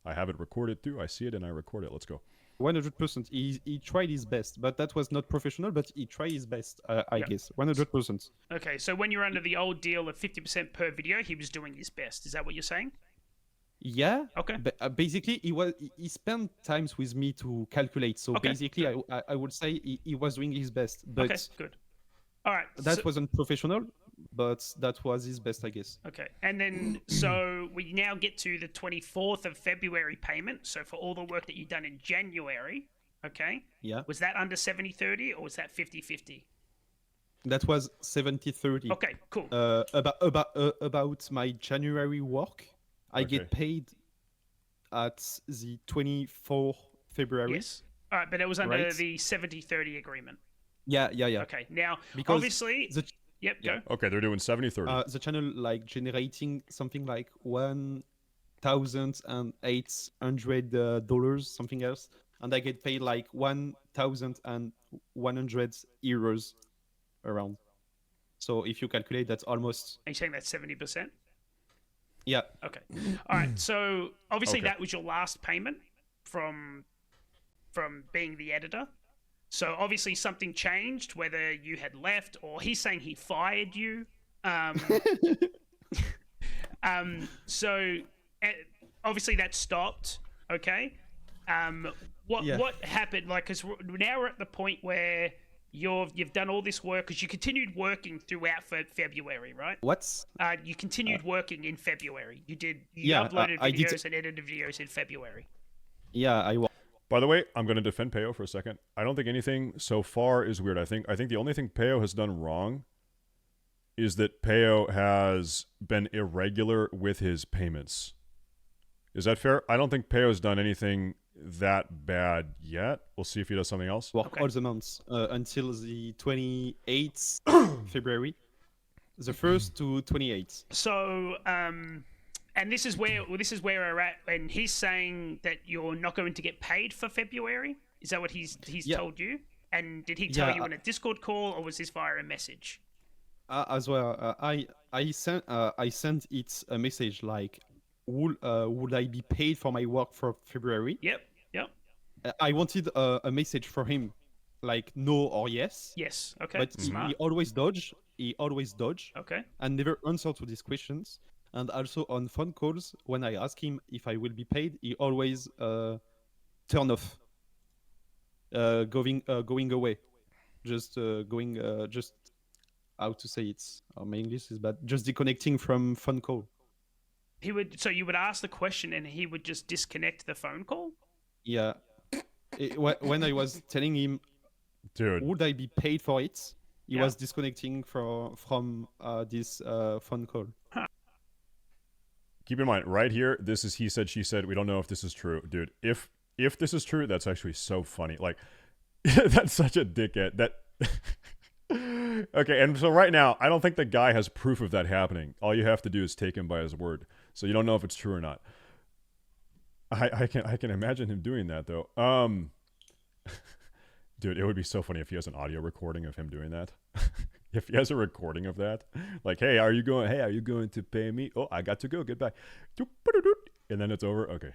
I have it recorded too. I see it and I record it. Let's go. 100%. He tried his best, but that was not professional. But he tried his best, I guess. 100%. Okay, so when you're under the old deal of 50% per video, he was doing his best. Is that what you're saying? Yeah. Okay. Basically, he spent times with me to calculate. So basically, I would say he was doing his best. But okay, good. All right. That wasn't professional, but that was his best, I guess. Okay, and then so we now get to the 24th of February payment. So for all the work that you've done in January, okay? Yeah. Was that under 70/30 or was that 50/50? That was 70/30. Okay, cool. About my January work, I get paid at the 24th February. Yes. All right, but it was under the 70/30 agreement. Yeah. Okay, now, because obviously... Yep, go. Okay, they're doing 70/30. The channel like generating something like $1,800, something else, and I get paid like 1,100 euros around. So if you calculate, that's almost. Are you saying that's 70%? Yeah. Okay. All right. So obviously that was your last payment from being the editor. So obviously something changed, whether you had left or he's saying he fired you. So obviously that stopped. Okay. What happened? Like, because now we're at the point where you've done all this work, because you continued working throughout February, right? What? You continued working in February. You uploaded videos and edited videos in February. Yeah, By the way, I'm going to defend Payo for a second. I don't think anything so far is weird. I think the only thing Payo has done wrong is that Payo has been irregular with his payments. Is that fair? I don't think Payo's done anything that bad yet. We'll see if he does something else. Work all the months until the 28th February. The 1st to 28th. So, and this is where we're at, and he's saying that you're not going to get paid for February. Is that what he's told you? And did he tell you in a Discord call, or was this via a message? As well, I sent it a message like, would I be paid for my work for February? Yep. I wanted a message for him, like no or yes. Yes. Okay. But he always dodge. Okay. And never answer to these questions. And also on phone calls, when I ask him if I will be paid, he always turn off, going away, just how to say it? My English is bad. Just disconnecting from phone call. So you would ask the question and he would just disconnect the phone call? Yeah. When I was telling him, dude, would I be paid for it? He was disconnecting from this phone call. Huh. Keep in mind, right here, this is he said, she said. We don't know if this is true, dude. If this is true, that's actually so funny. Like, that's such a dickhead. That. Okay, and so right now, I don't think the guy has proof of that happening. All you have to do is take him by his word. So you don't know if it's true or not. I can imagine him doing that though. Dude, it would be so funny if he has an audio recording of him doing that. If he has a recording of that, like, hey, are you going to pay me? Oh, I got to go. Goodbye. And then it's over. Okay.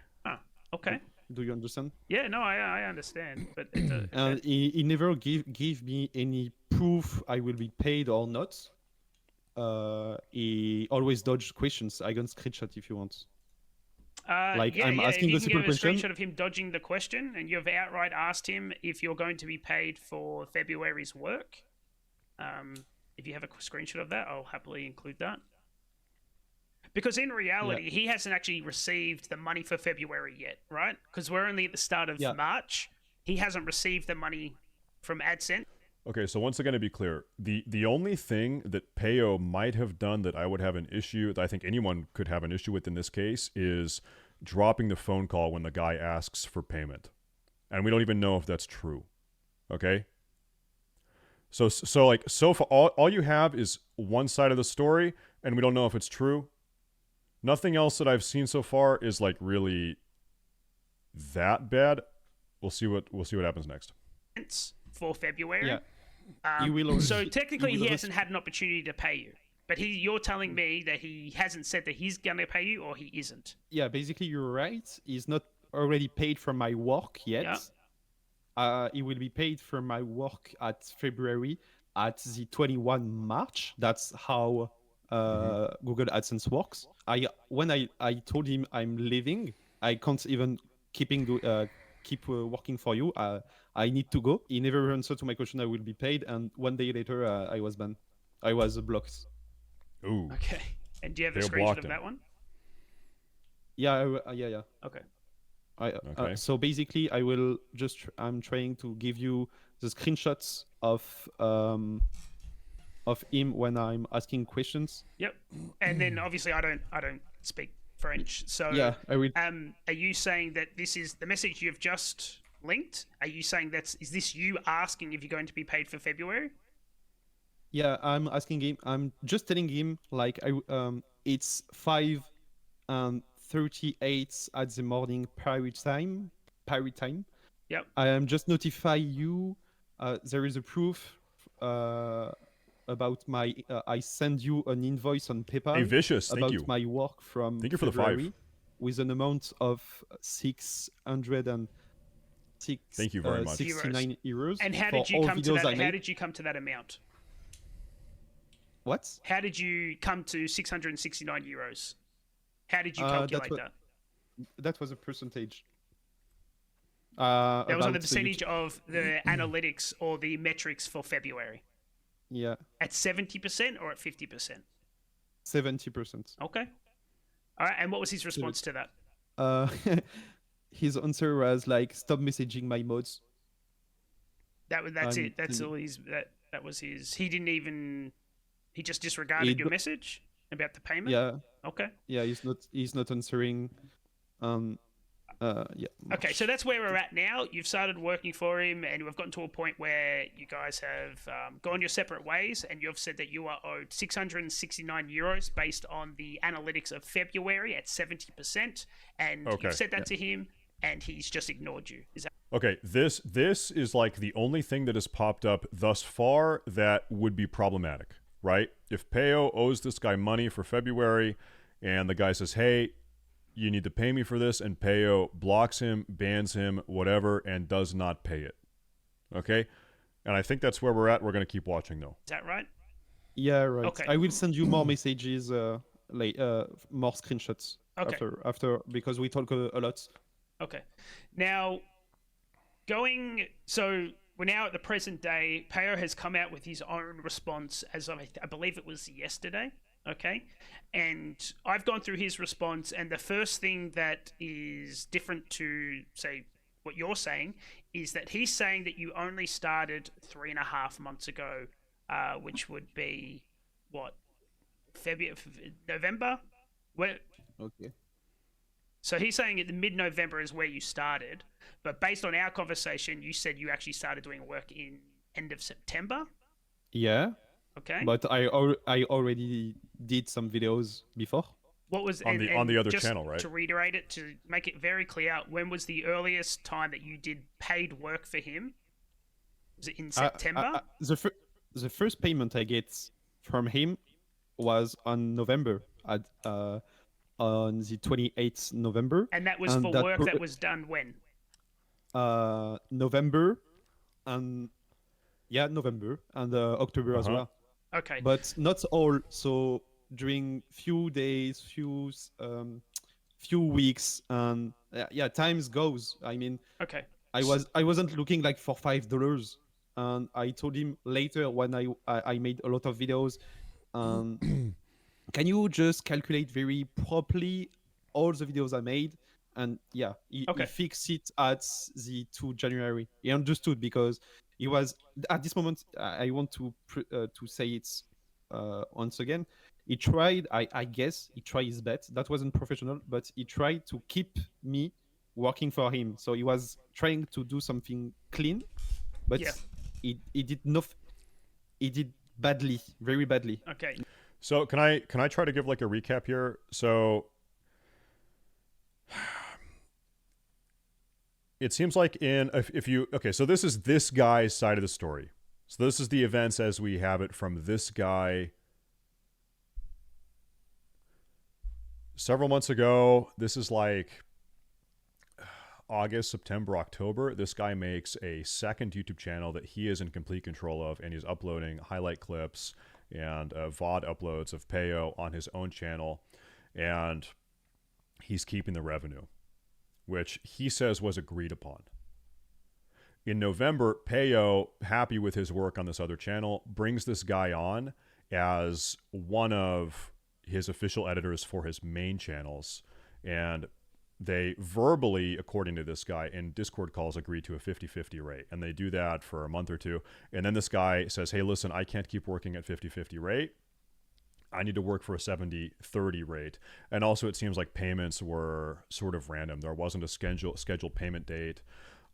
Okay. Do you understand? Yeah, no, I understand, but it's a, And he never give me any proof I will be paid or not. He always dodge questions. I can screenshot if you want. Like yeah, I'm yeah. If asking you a can simple give a question. screenshot of him dodging the question, and you've outright asked him if you're going to be paid for February's work, if you have a screenshot of that, I'll happily include that. Because in reality, he hasn't actually received the money for February yet, right? Because we're only at the start of Yeah. March. He hasn't received the money from AdSense. Okay, so once again, to be clear, the only thing that Payo might have done that I would have an issue, that I think anyone could have an issue with in this case, is dropping the phone call when the guy asks for payment. And we don't even know if that's true. Okay? So far, all you have is one side of the story, and we don't know if it's true. Nothing else that I've seen so far is like really that bad. We'll see what happens next. For February. Yeah. He will so already- technically, he he will hasn't had an opportunity to pay you. But you're telling me that he hasn't said that he's going to pay you, or he isn't. Yeah, basically you're right. He's not already paid for my work yet. Yeah. He will be paid for my work at February at the 21 March. That's how Google AdSense works. When I told him I'm leaving, I can't even keep working for you. I need to go. He never answered to my question. I will be paid, and one day later I was banned. I was blocked. Ooh. Okay. And do you have a They screenshot blocked of him. that one? Yeah, yeah. Okay. Okay. So basically, I'm trying to give you the screenshots of him when I'm asking questions. Yep. And then obviously I don't speak French, so Yeah, I will. Are you saying that this is the message you've just linked? Are you saying is this you asking if you're going to be paid for February? Yeah, I'm asking him. I'm just telling him like it's 5:38 at the morning Paris time. Yep. I am just notify you. There is a proof about my. I send you an invoice on PayPal. Hey, Vicious, thank about you. my work from Thank you for the February 5. with an amount of 606. Thank you very much. 69 euros. And how for did you all come to videos that? I How made. did you come to that amount? What? How did you come to 669 euros? How did you That calculate wa- that? That was a percentage. That was on the about percentage of the analytics or the metrics for February. Yeah, At 70% or at 50%? 70%. Okay. All right. And what was his response to that? His answer was like, "Stop messaging my mods." That's I'm it. That's telling- all his. That was his. He didn't even. He just disregarded He your do- message about the payment. Yeah, Okay. yeah. He's not answering. Yeah. Okay, so that's where we're at now. You've started working for him, and we've gotten to a point where you guys have gone your separate ways, and you've said that you are owed 669 euros based on the analytics of February at 70%, and Okay, you've said that to him, and he's just ignored you. Is that Okay, this is like the only thing that has popped up thus far that would be problematic, right? If Payo owes this guy money for February, and the guy says, "Hey, you need to pay me for this," and Payo blocks him, bans him, whatever, and does not pay it. Okay? And I think that's where we're at. We're going to keep watching, though. is that right? Yeah, right. Okay. I will send you more messages, more screenshots Okay. after because we talk a lot. Okay. Now, so we're now at the present day. Payo has come out with his own response as of, I believe it was yesterday. Okay. And I've gone through his response, and the first thing that is different to, say, what you're saying is that he's saying that you only started 3.5 months ago, which would be, what, November? Okay. So he's saying at the mid-November is where you started, but based on our conversation, you said you actually started doing work in end of September. Yeah, Okay. but I already did some videos before. What was On the other just channel, right? To reiterate it, to make it very clear, when was the earliest time that you did paid work for him? Was it in September? The first payment I get from him was on November. on the 28th November. And that was for work that was done when? November and November and October as well. Okay. But not all. So during few days, few weeks, and times goes. I mean, okay. I wasn't looking like for $5, and I told him later when I made a lot of videos, can you just calculate very properly all the videos I made? And he fixed it at the 2 January. He understood because he was at this moment. I want to say it once again. He tried. I guess he tried his best. That wasn't professional, but he tried to keep me working for him. So he was trying to do something clean, but he did not. He did badly, very badly. Okay. So can I try to give like a recap here? So it seems like so this is this guy's side of the story. So this is the events as we have it from this guy several months ago. This is like August, September, October. This guy makes a second YouTube channel that he is in complete control of, and he's uploading highlight clips and VOD uploads of Payo on his own channel, and he's keeping the revenue, which he says was agreed upon. In November, Payo, happy with his work on this other channel, brings this guy on as one of his official editors for his main channels, and they verbally, according to this guy, in Discord calls, agree to a 50-50 rate. And they do that for a month or two. And then this guy says, hey, listen, I can't keep working at 50-50 rate. I need to work for a 70-30 rate. And also it seems like payments were sort of random. There wasn't a scheduled payment date.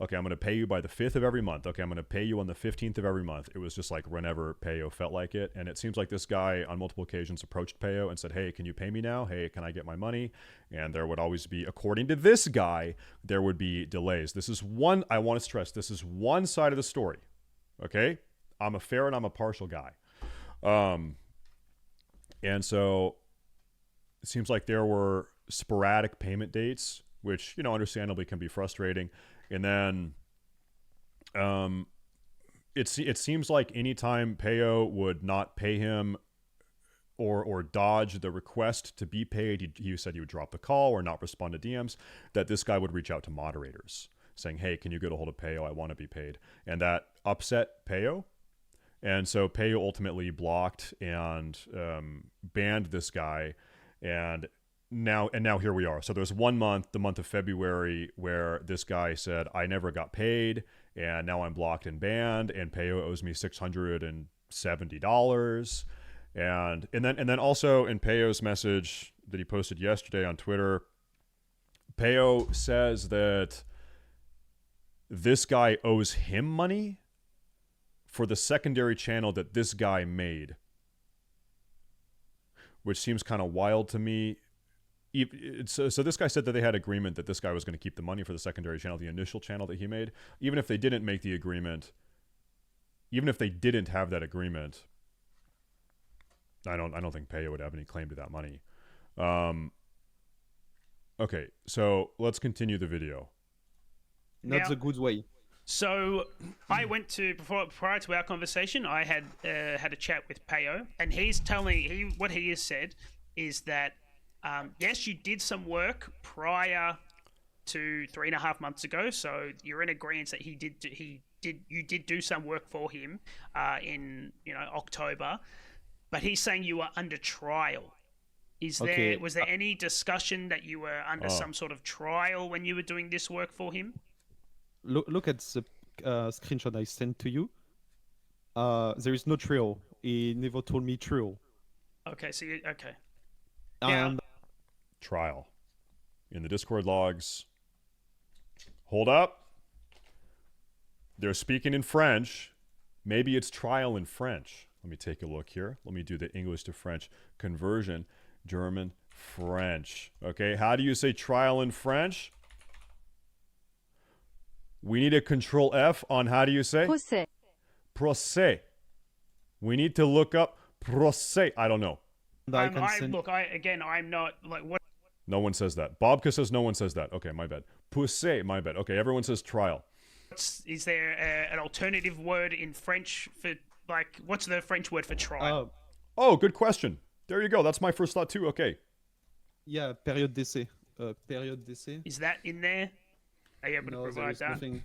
Okay, I'm going to pay you by the 5th of every month. Okay, I'm going to pay you on the 15th of every month. It was just like whenever Payo felt like it. And it seems like this guy on multiple occasions approached Payo and said, hey, can you pay me now? Hey, can I get my money? And there would always be, according to this guy, there would be delays. This is one, I want to stress, this is one side of the story. Okay? I'm a fair and I'm a partial guy. And so it seems like there were sporadic payment dates, which, understandably can be frustrating. And then it seems like anytime Payo would not pay him or dodge the request to be paid, he said he would drop the call or not respond to DMs, that this guy would reach out to moderators saying, hey, can you get a hold of Payo? I want to be paid. And that upset Payo. And so Payo ultimately blocked and banned this guy. And now here we are. So there's 1 month, the month of February, where this guy said, I never got paid, and now I'm blocked and banned, and Payo owes me $670. And then also in Payo's message that he posted yesterday on Twitter, Payo says that this guy owes him money for the secondary channel that this guy made, which seems kind of wild to me. So this guy said that they had agreement that this guy was going to keep the money for the secondary channel, the initial channel that he made. Even if they didn't make the agreement, even if they didn't have that agreement, I don't think Payo would have any claim to that money. Okay, so let's continue the video. Not the good way. So I went to prior to our conversation, I had had a chat with Payo, and he's telling what he has said is that yes, you did some work prior to 3.5 months ago, so you're in agreement that you did do some work for him in October, but he's saying you were under trial. Was there any discussion that you were under some sort of trial when you were doing this work for him? Look at the screenshot I sent to you. There is no trial. He never told me trial. Okay, so okay. And trial in the Discord logs. Hold up. They're speaking in French. Maybe it's trial in French. Let me take a look here. Let me do the English to French conversion. German, French. Okay, how do you say trial in French? We need a control F on how do you say? Procès. Procès. We need to look up procès. I don't know. I'm not like what. No one says that. Bobka says no one says that. Okay, my bad. Poussé, my bad. Okay, everyone says trial. Is there an alternative word in French for, like, what's the French word for trial? Oh, good question. There you go. That's my first thought too. Okay. Yeah, période d'essai. Période d'essai. Is that in there? Are you able to No, there provide is that? nothing.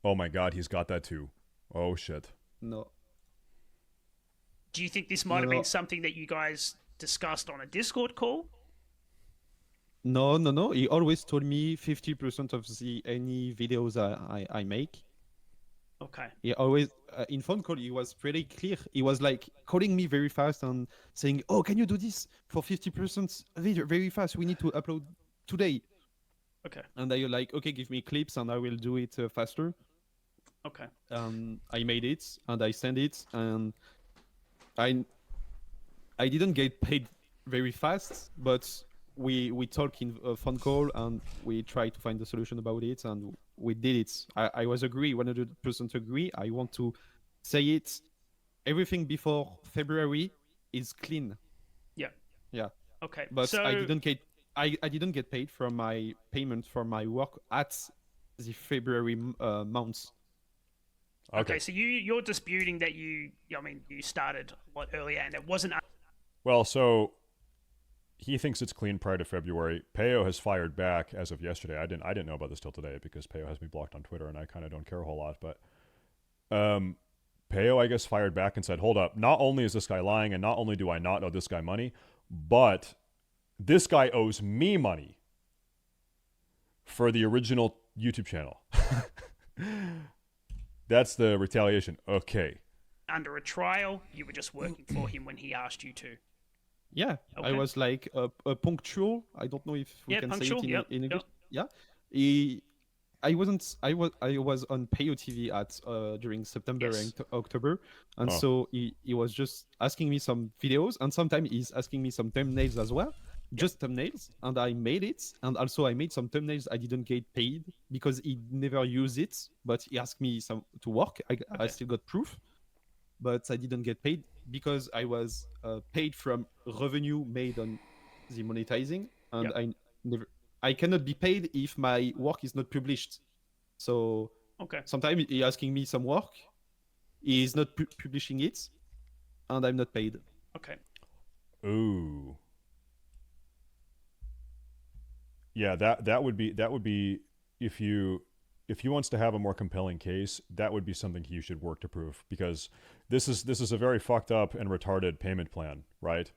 Oh my god, he's got that too. Oh shit. No. Do you think this might have been something that you guys discussed on a Discord call? No. He always told me 50% of any videos I make. Okay. He always in phone call he was pretty clear. He was like calling me very fast and saying, "Oh, can you do this for 50% very fast? We need to upload today." Okay. And I like, okay, give me clips and I will do it faster. Okay. I made it and I sent it, and I didn't get paid very fast, but we talk in a phone call and we try to find a solution about it, and we did it. I was agree 100% agree. I want to say it. Everything before February is clean. Yeah. Okay. But so I didn't get paid from my payment for my work at the February months. Okay, so you're disputing that you started a lot earlier and it wasn't. Well, so he thinks it's clean prior to February. Payo has fired back as of yesterday. I didn't know about this till today because Payo has me blocked on Twitter and I kind of don't care a whole lot. But Payo, I guess, fired back and said, hold up, not only is this guy lying and not only do I not owe this guy money, but this guy owes me money for the original YouTube channel. That's the retaliation. Okay. Under a trial, you were just working for him when he asked you to. Yeah, Okay. I was like a punctual. I don't know if we can punctual, say it in English. Yep. Yeah, I was on Payo TV at during September Yes. and October, and so he was just asking me some videos, and sometimes he's asking me some thumbnails as well, just thumbnails, and I made it, and also I made some thumbnails I didn't get paid because he never used it, but he asked me some to work. I still got proof, but I didn't get paid because I was paid from revenue made on the monetizing, and I cannot be paid if my work is not published. So sometimes he asking me some work, he is not publishing it, and I'm not paid. Okay. Ooh. Yeah, that would be if he wants to have a more compelling case, that would be something he should work to prove, because this is a very fucked up and retarded payment plan, right?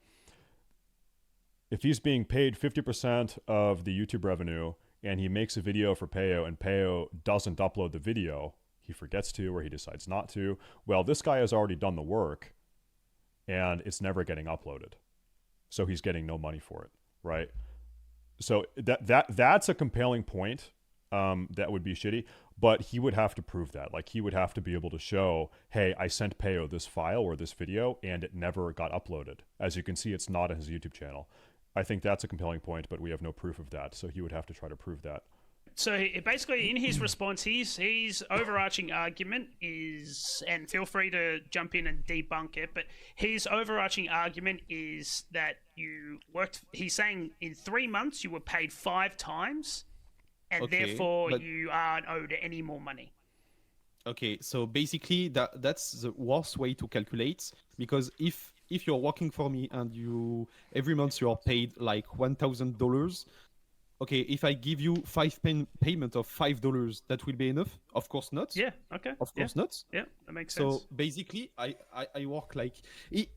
If he's being paid 50% of the YouTube revenue and he makes a video for Payo and Payo doesn't upload the video, he forgets to or he decides not to, well, this guy has already done the work and it's never getting uploaded. So he's getting no money for it, right? So that's a compelling point. That would be shitty, but he would have to prove that. Like, he would have to be able to show, hey, I sent Payo this file or this video and it never got uploaded. As you can see, it's not on his YouTube channel. I think that's a compelling point, but we have no proof of that, so he would have to try to prove that. So basically, in his response, his overarching argument is, and feel free to jump in and debunk it, but his overarching argument is that you worked. He's saying in 3 months you were paid 5 times, and therefore you aren't owed any more money. Okay, so basically that's the worst way to calculate, because if you're working for me and every month you are paid like $1,000, okay, if I give you payment of $5, that will be enough? Of course not. Yeah. Okay. Of course not. Yeah, that makes sense. So basically, I work like he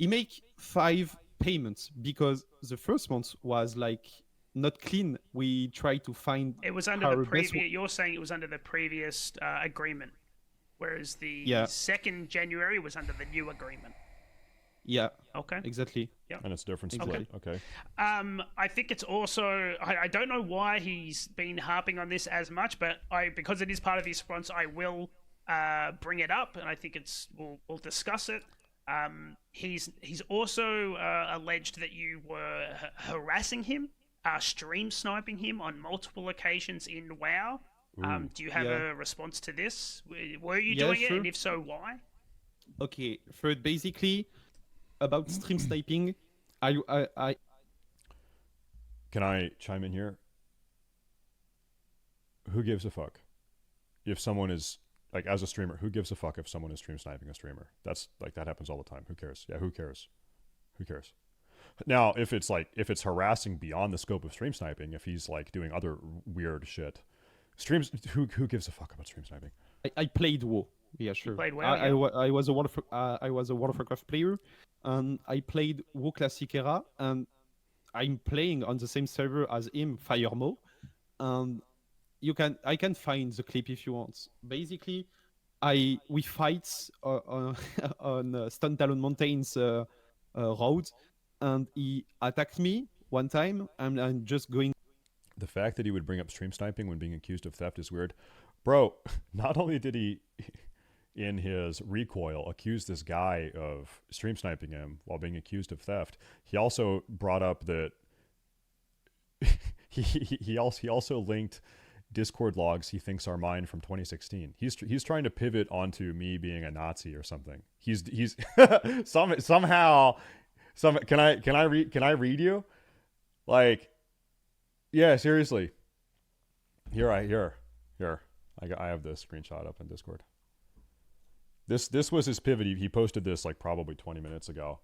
make 5 payments because the first month was like not clean. We try to find it was under the previous. You're saying it was under the previous agreement, whereas the second January was under the new agreement. Yeah. Okay. Exactly. Yeah. And it's different split. Okay. I think it's also I don't know why he's been harping on this as much, but because it is part of his response, I will bring it up, and I think we'll discuss it. He's also alleged that you were harassing him, stream sniping him on multiple occasions in WoW. Do you have a response to this? Were you doing it, and if so, why? Okay, for basically about stream sniping, Can I chime in here? Who gives a fuck if someone is like, as a streamer, who gives a fuck if someone is stream sniping a streamer? That's like, that happens all the time. Who cares? Yeah, who cares? Who cares? Now, if it's harassing beyond the scope of stream sniping, if he's like doing other weird shit, streams, who gives a fuck about stream sniping? I played WoW. Yeah, sure. played WoW, I was a World of Warcraft player, and I played WoW Classic Era, and I'm playing on the same server as him, FireMo, and I can find the clip if you want. Basically, we fight on Stone Talon Mountains road, and he attacked me one time, and I'm just going. The fact that he would bring up stream sniping when being accused of theft is weird. Bro, not only did he, in his recoil, accuse this guy of stream sniping him while being accused of theft, he also brought up that he also linked Discord logs he thinks are mine from 2016. He's trying to pivot onto me being a Nazi or something. He's somehow can I read you? Like, yeah, seriously. Here I have this screenshot up in Discord. This was his pivot. He posted this like probably 20 minutes ago.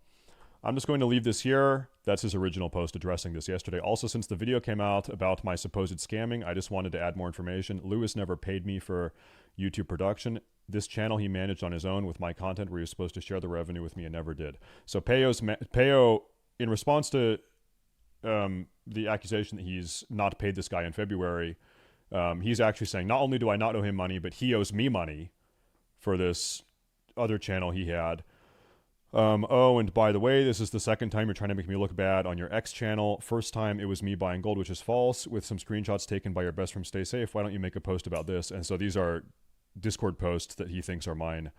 I'm just going to leave this here. That's his original post addressing this yesterday. Also, since the video came out about my supposed scamming, I just wanted to add more information. Lewis never paid me for YouTube production. This channel he managed on his own with my content where he was supposed to share the revenue with me and never did. So Payo, in response to the accusation that he's not paid this guy in February, he's actually saying, not only do I not owe him money, but he owes me money for this other channel he had. Oh, and by the way, this is the second time you're trying to make me look bad on your X channel. First time it was me buying gold, which is false, with some screenshots taken by your best friend StaySafe. Why don't you make a post about this? And so these are Discord posts that he thinks are mine.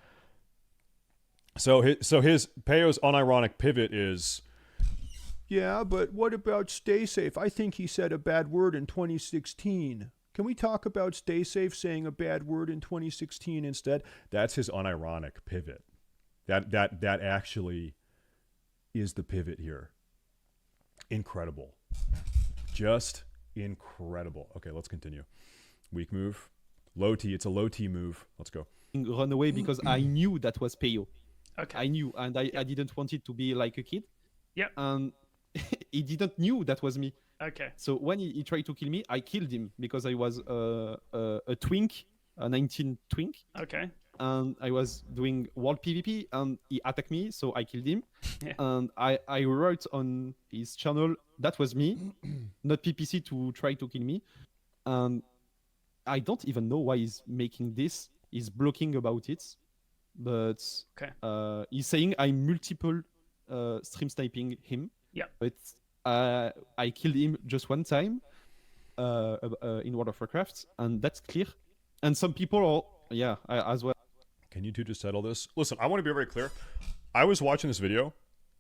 So his Payo's unironic pivot is, yeah, but what about StaySafe? I think he said a bad word in 2016. Can we talk about StaySafe saying a bad word in 2016 instead? That's his unironic pivot. That actually is the pivot here. Incredible. Just incredible. Okay, let's continue. Weak move. Low T. It's a low T move. Let's go. Run away because I knew that was Payo. Okay. I knew, and I didn't want it to be like a kid. Yep. And he didn't knew that was me. Okay. So when he tried to kill me, I killed him because I was a twink, a 19 twink. Okay. And I was doing world PvP, and he attacked me, so I killed him. Yeah. And I wrote on his channel, that was me, not PPC to try to kill me. And I don't even know why he's making this. He's blocking about it. But okay. He's saying I'm multiple stream sniping him. Yeah. But I killed him just one time in World of Warcraft, and that's clear. And some people are, as well. Can you two just settle this? Listen, I want to be very clear. I was watching this video,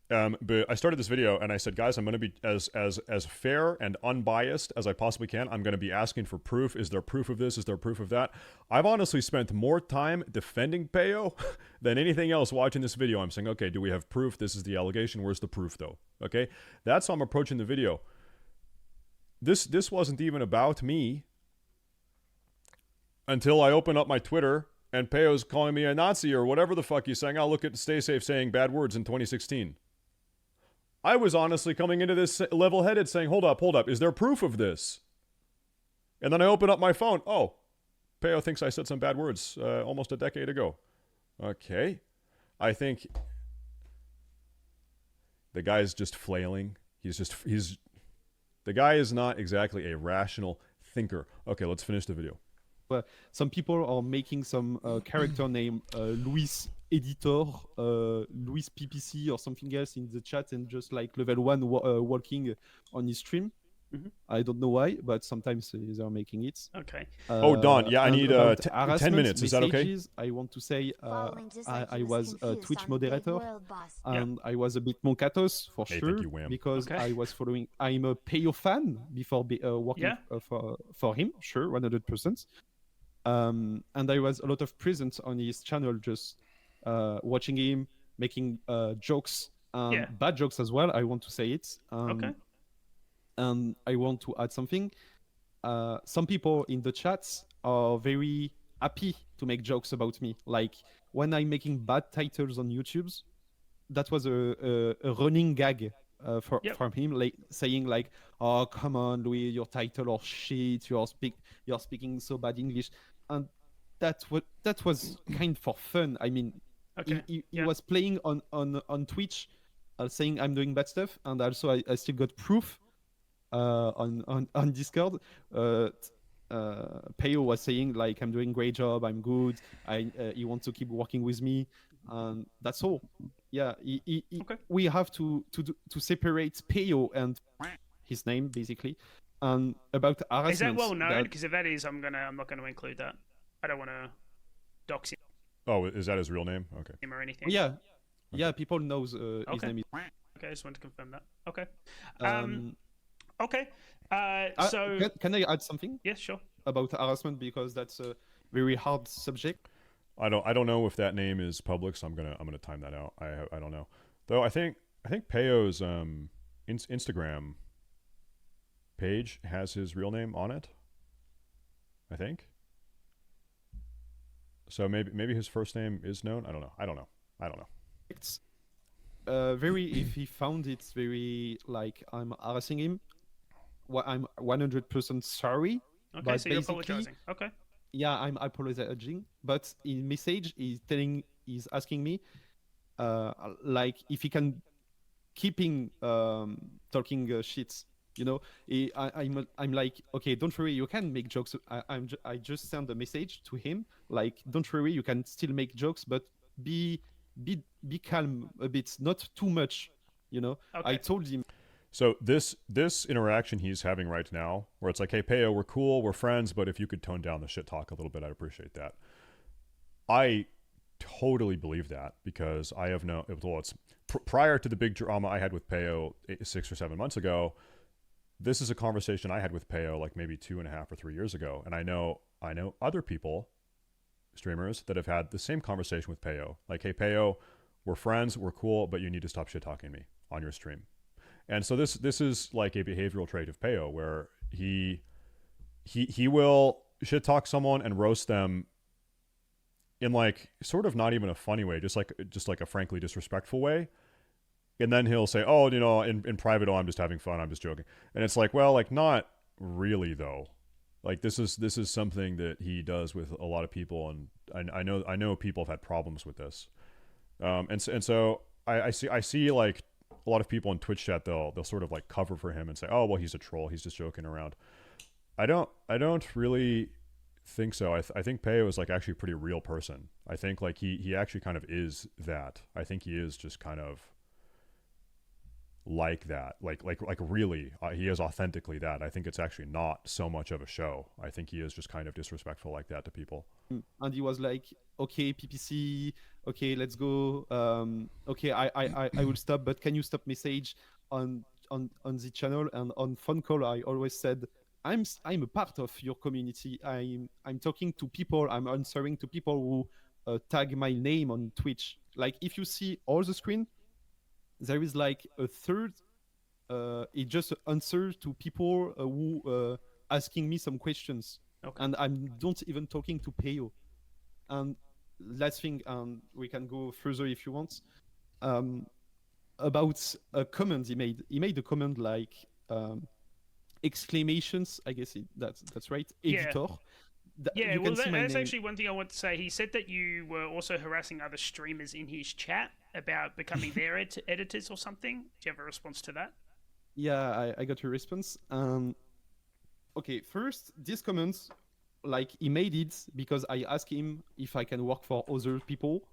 but I started this video and I said, guys, I'm going to be as fair and unbiased as I possibly can. I'm going to be asking for proof. Is there proof of this? Is there proof of that? I've honestly spent more time defending Payo than anything else watching this video. I'm saying, okay, do we have proof? This is the allegation. Where's the proof though? Okay, that's how I'm approaching the video. This wasn't even about me until I open up my Twitter and Payo's calling me a Nazi or whatever the fuck he's saying. I'll look at StaySafe saying bad words in 2016. I was honestly coming into this level-headed saying, hold up, is there proof of this? And then I open up my phone. Oh, Payo thinks I said some bad words almost a decade ago. Okay. I think the guy's just flailing. The guy is not exactly a rational thinker. Okay, let's finish the video. Some people are making some character name Luis Editor, Luis PPC or something else in the chat, and just like level 1 walking on his stream. Mm-hmm. I don't know why, but sometimes they are making it. Okay. Don, yeah, I need 10 minutes. Is that okay? I want to say I was a Twitch moderator, and I was a bit moncatos for sure, because I was following. I'm a Payo fan before working for him, sure, 100%. And I was a lot of present on his channel, just watching him, making jokes, bad jokes as well. I want to say it. Okay. And I want to add something. Some people in the chats are very happy to make jokes about me. Like when I'm making bad titles on YouTube's, that was a running gag Yep. from him, like saying like, "Oh, come on, Louis, your title or shit. You're speaking so bad English," and that was kind for fun. I mean, Okay. he Yeah. was playing on Twitch, saying I'm doing bad stuff, and also I still got proof on Discord. Payo was saying like I'm doing great job, I'm good. He wants to keep working with me, and that's all. Yeah, Okay. we have to separate Payo and his name basically, and about Is that well harassment. known? That Because if that is, I'm not gonna include that. I don't want to dox Oh, is that his real name? Okay. him or anything. yeah, people knows his Okay. name is. Okay, I just wanted to confirm that. Okay. Um, Okay. So can I add something yeah, sure. about harassment, because that's a very hard subject. I don't know if that name is public, so I'm gonna time that out. I don't know, though. I think PAYO'S Instagram page has his real name on it. I think. So maybe his first name is known. I don't know. It's very, if he found it very like I'm harassing him, I'm 100% sorry. Okay, But so you're basically, apologizing. Okay. yeah, I'm apologizing. But in message, he's asking me, like if he can keeping talking shits. I'm like, okay, don't worry, you can make jokes. I just send a message to him, like, don't worry, you can still make jokes, but be be calm a bit, not too much. I Okay. told him. So this interaction he's having right now, where it's like, hey Payo, we're cool, we're friends, but if you could tone down the shit talk a little bit, I'd appreciate that. I totally believe that because I have no. Well, it's prior to the big drama I had with Payo 6 or 7 months ago. This is a conversation I had with Payo like maybe 2.5 or 3 years ago, and I know other people, streamers, that have had the same conversation with Payo. Like, hey Payo, we're friends, we're cool, but you need to stop shit talking me on your stream. And so this is like a behavioral trait of Payo where he will shit talk someone and roast them in like sort of not even a funny way, just like a frankly disrespectful way. And then he'll say, "Oh, in private, oh, I'm just having fun, I'm just joking." And it's like, well, like not really though. Like this is something that he does with a lot of people, and I know people have had problems with this. And so I see like a lot of people in Twitch chat, they'll sort of like cover for him and say, "Oh, well, he's a troll, he's just joking around." I don't really think so. I think Payo is like actually a pretty real person. I think like he actually kind of is that. I think he is just kind of like that, like really, he is authentically that. I think it's actually not so much of a show. I think he is just kind of disrespectful like that to people. And he was like, okay, PPC, okay, let's go. Okay, I will stop, but can you stop message on the channel? And on phone call, I always said, I'm a part of your community. I'm talking to people. I'm answering to people who tag my name on Twitch. Like if you see all the screen, there is like a third. It just answers to people who asking me some questions, Okay. and I'm don't even talking to Payo. And last thing, we can go further if you want. About a comment he made. He made a comment like exclamations. I guess that's right. Yeah. Editor. Yeah, You well, can see my that's name. actually one thing I want to say. He said that you were also harassing other streamers in his chat about becoming their editors or something. Do you have a response to that? Yeah, I got your response. Okay, first, this comment, like he made it because I asked him if I can work for other people,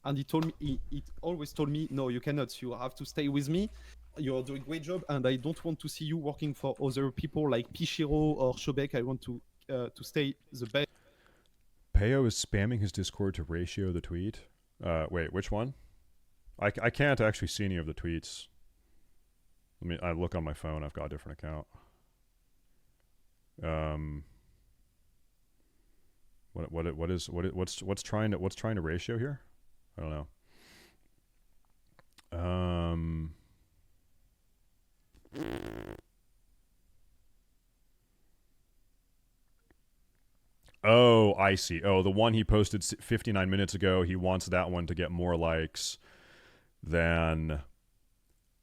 and he told me he always told me, no, you cannot. You have to stay with me. You're doing a great job, and I don't want to see you working for other people like Pichiro or Shobek. I want to stay the best. Payo is spamming his Discord to ratio the tweet. Wait, which one? I can't actually see any of the tweets. I look on my phone. I've got a different account. What's trying to ratio here? I don't know. Oh, I see. Oh, the one he posted 59 minutes ago, he wants that one to get more likes than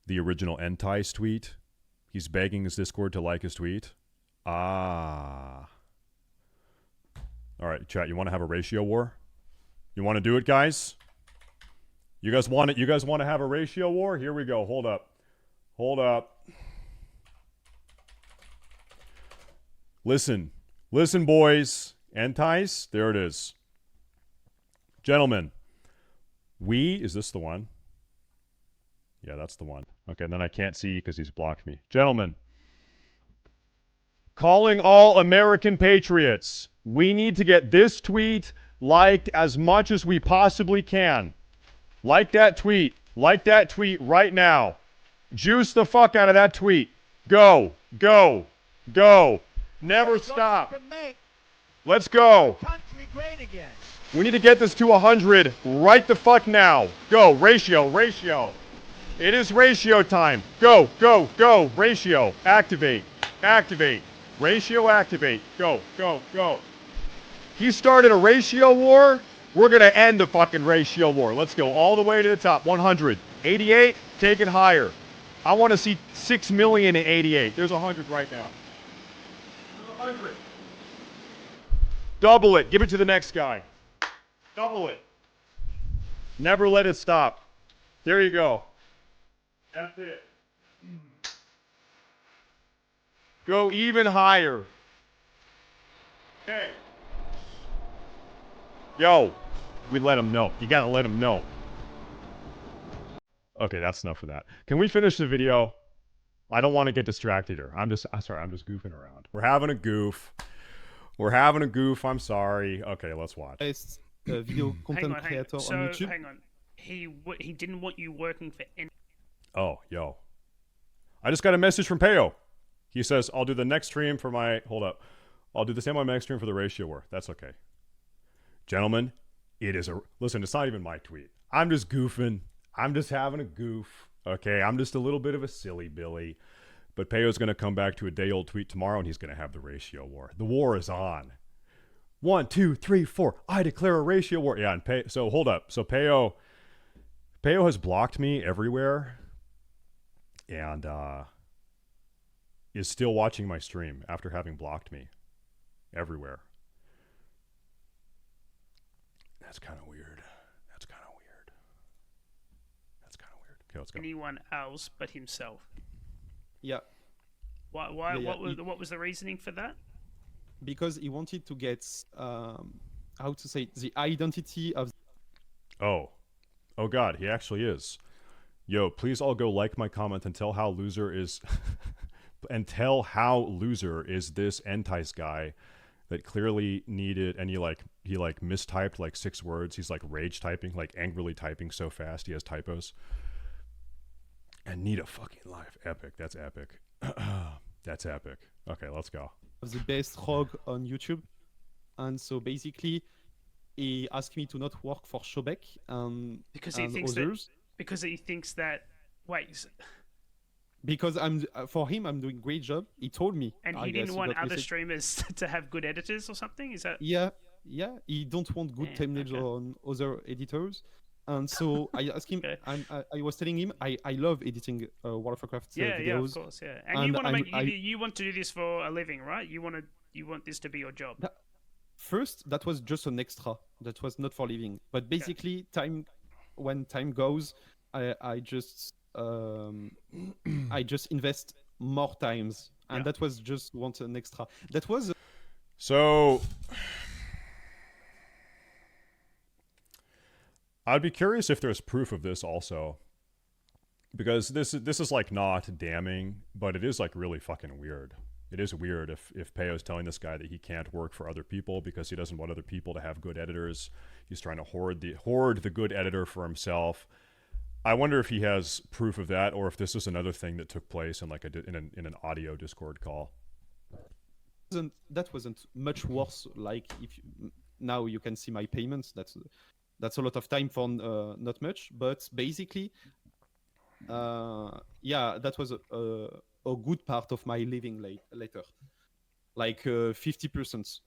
the original Entice tweet. He's begging his Discord to like his tweet. Ah. All right, chat, you want to have a ratio war? You want to do it, guys? You guys want it? You guys want to have a ratio war? Here we go. Hold up. Hold up. Listen. Listen, boys. Entice, there it is. Gentlemen, is this the one? Yeah, that's the one. Okay, then I can't see because he's blocked me. Gentlemen, calling all American patriots, we need to get this tweet liked as much as we possibly can. Like that tweet. Like that tweet right now. Juice the fuck out of that tweet. Go. Go. Go. Never stop. Let's go. Country great again. We need to get this to 100 right the fuck now. Go. Ratio. Ratio. It is ratio time. Go. Go. Go. Ratio. Activate. Activate. Ratio activate. Go. Go. Go. He started a ratio war. We're going to end the fucking ratio war. Let's go all the way to the top. 100. 88. Take it higher. I want to see 6 million in 88. There's 100 right now. There's 100. Double it. Give it to the next guy. Double it. Never let it stop. There you go. That's it. Go even higher. Okay. Yo, we let him know. You gotta let him know. Okay, that's enough of that. Can we finish the video? I don't want to get distracted here. I'm just goofing around. We're having a goof. We're having a goof. I'm sorry. Okay, let's watch. Best video content creator So, on YouTube. hang on. He didn't want you working for any... Oh, yo. I just got a message from Payo. He says, I'll do the next stream for my... Hold up. I'll do the same on my next stream for the ratio war. That's okay. Gentlemen, it is a... Listen, it's not even my tweet. I'm just goofing. I'm just having a goof. Okay, I'm just a little bit of a silly Billy. But Payo's going to come back to a day-old tweet tomorrow, and he's going to have the ratio war. The war is on. 1, 2, 3, 4. I declare a ratio war. Yeah, and so hold up. So Payo has blocked me everywhere, and is still watching my stream after having blocked me everywhere. That's kind of weird. That's kind of weird. That's kind of weird. Okay, let's go. anyone else but himself. Yeah, Why? Yeah, What was the reasoning for that? because he wanted to get how to say the identity of. Oh God, he actually is. Yo, please all go like my comment and tell how loser is, and tell how loser is this Entice guy that clearly needed, and he mistyped like 6 words. He's like rage typing, like angrily typing so fast he has typos. And need a fucking life. Epic. That's epic. That's epic. Okay, let's go. The best rogue on YouTube, and so basically he asked me to not work for Shobek Because he and thinks others that wait, because for him I'm doing great job. He told me, and I he guess didn't he want got other message. streamers to have good editors or something. Is that Yeah, he don't want good Yeah, thumbnails okay. on other editors, and so I asked him, Okay. and I was telling him I love editing World of Warcraft yeah, videos. yeah, of course, yeah. And you And want to I'm- you want to do this for a living, right? You want this to be your job. That- First, that was just an extra. That was not for living. But basically, when time goes, I just invest more times, and Yeah. that was just want an extra. That was So I'd be curious if there's proof of this also, because this is like not damning, but it is like really fucking weird. It is weird if Payo's telling this guy that he can't work for other people because he doesn't want other people to have good editors. He's trying to hoard the good editor for himself. I wonder if he has proof of that, or if this is another thing that took place in like in an audio Discord call. that wasn't much worse. Like if now you can see my payments. That's a lot of time for not much, but basically, yeah, that was a good part of my living later, like 50%.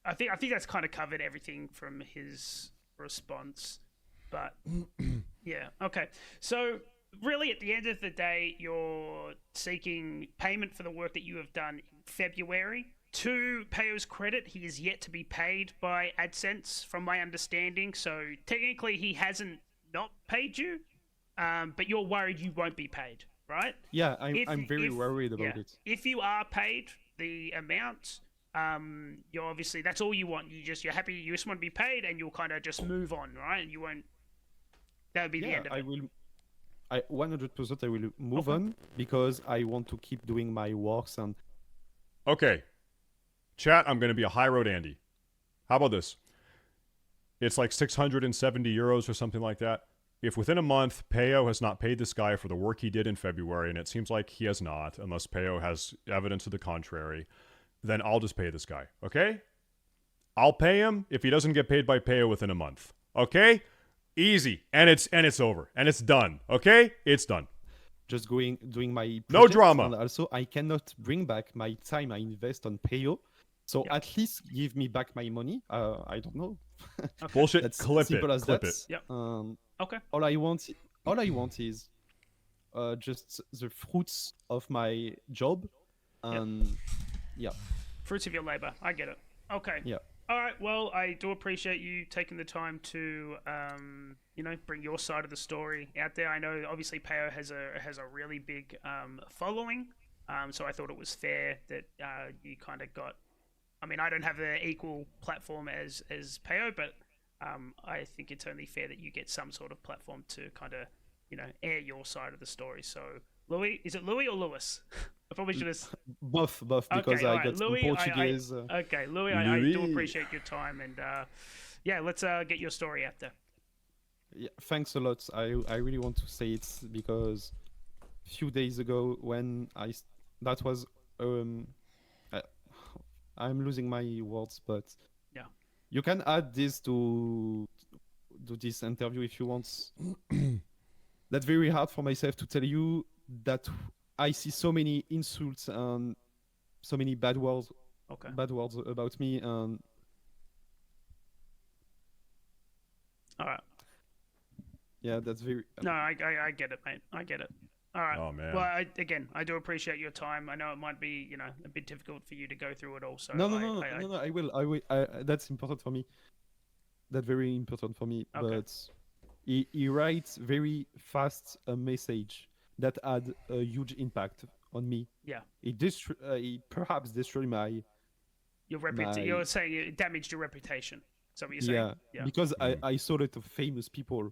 I think that's kind of covered everything from his response. But yeah, okay. So really, at the end of the day, you're seeking payment for the work that you have done in February. To PAYO'S credit, he is yet to be paid by AdSense, from my understanding. So technically, he hasn't not paid you, but you're worried you won't be paid, right? Yeah, I'm very worried about it. If you are paid the amount, you're obviously, that's all you want. You're happy. You just want to be paid, and you'll kind of just move on, right? And you won't. That would be the end of it. I 100% I will move on because I want to keep doing my works and. Okay. Chat, I'm going to be a high road Andy. How about this? It's like 670 euros or something like that. If within a month Payo has not paid this guy for the work he did in February, and it seems like he has not, unless Payo has evidence to the contrary, then I'll just pay this guy, okay? I'll pay him if he doesn't get paid by Payo within a month, okay? Easy, and it's over, and it's done, okay? It's done. Just doing my no drama, and also I cannot bring back my time I invest on Payo. So at least give me back my money. I don't know. Okay. Bullshit. That's clip simple it. as Clip that. it. Yep. Okay. All I want is just the fruits of my job, and fruits of your labor. I get it. Okay. Yeah. All right. Well, I do appreciate you taking the time to, bring your side of the story out there. I know obviously Payo has a really big following, so I thought it was fair that you kind of got. I mean, I don't have an equal platform as Payo, but I think it's only fair that you get some sort of platform to kind of, air your side of the story. So, Louis, is it Louis or Lewis? I probably should have... Both, because I got Louis, some Portuguese. Okay, Louis, I do appreciate your time, and let's get your story out there. Yeah, thanks a lot. I really want to say it because a few days ago when that was I'm losing my words, but yeah, you can add this to this interview if you want. That's very hard for myself to tell you that I see so many insults and so many bad words about me. And all right. Yeah, that's very. No, I get it, mate. I get it. All right. Oh man. Well, I do appreciate your time. I know it might be, a bit difficult for you to go through it all. So No. I will. That's important for me. That's very important for me. Okay. But he writes very fast a message that had a huge impact on me. Yeah. He perhaps destroyed your reputation. You're saying it damaged your reputation. Is that what you're saying? Yeah. Because I saw a lot of famous people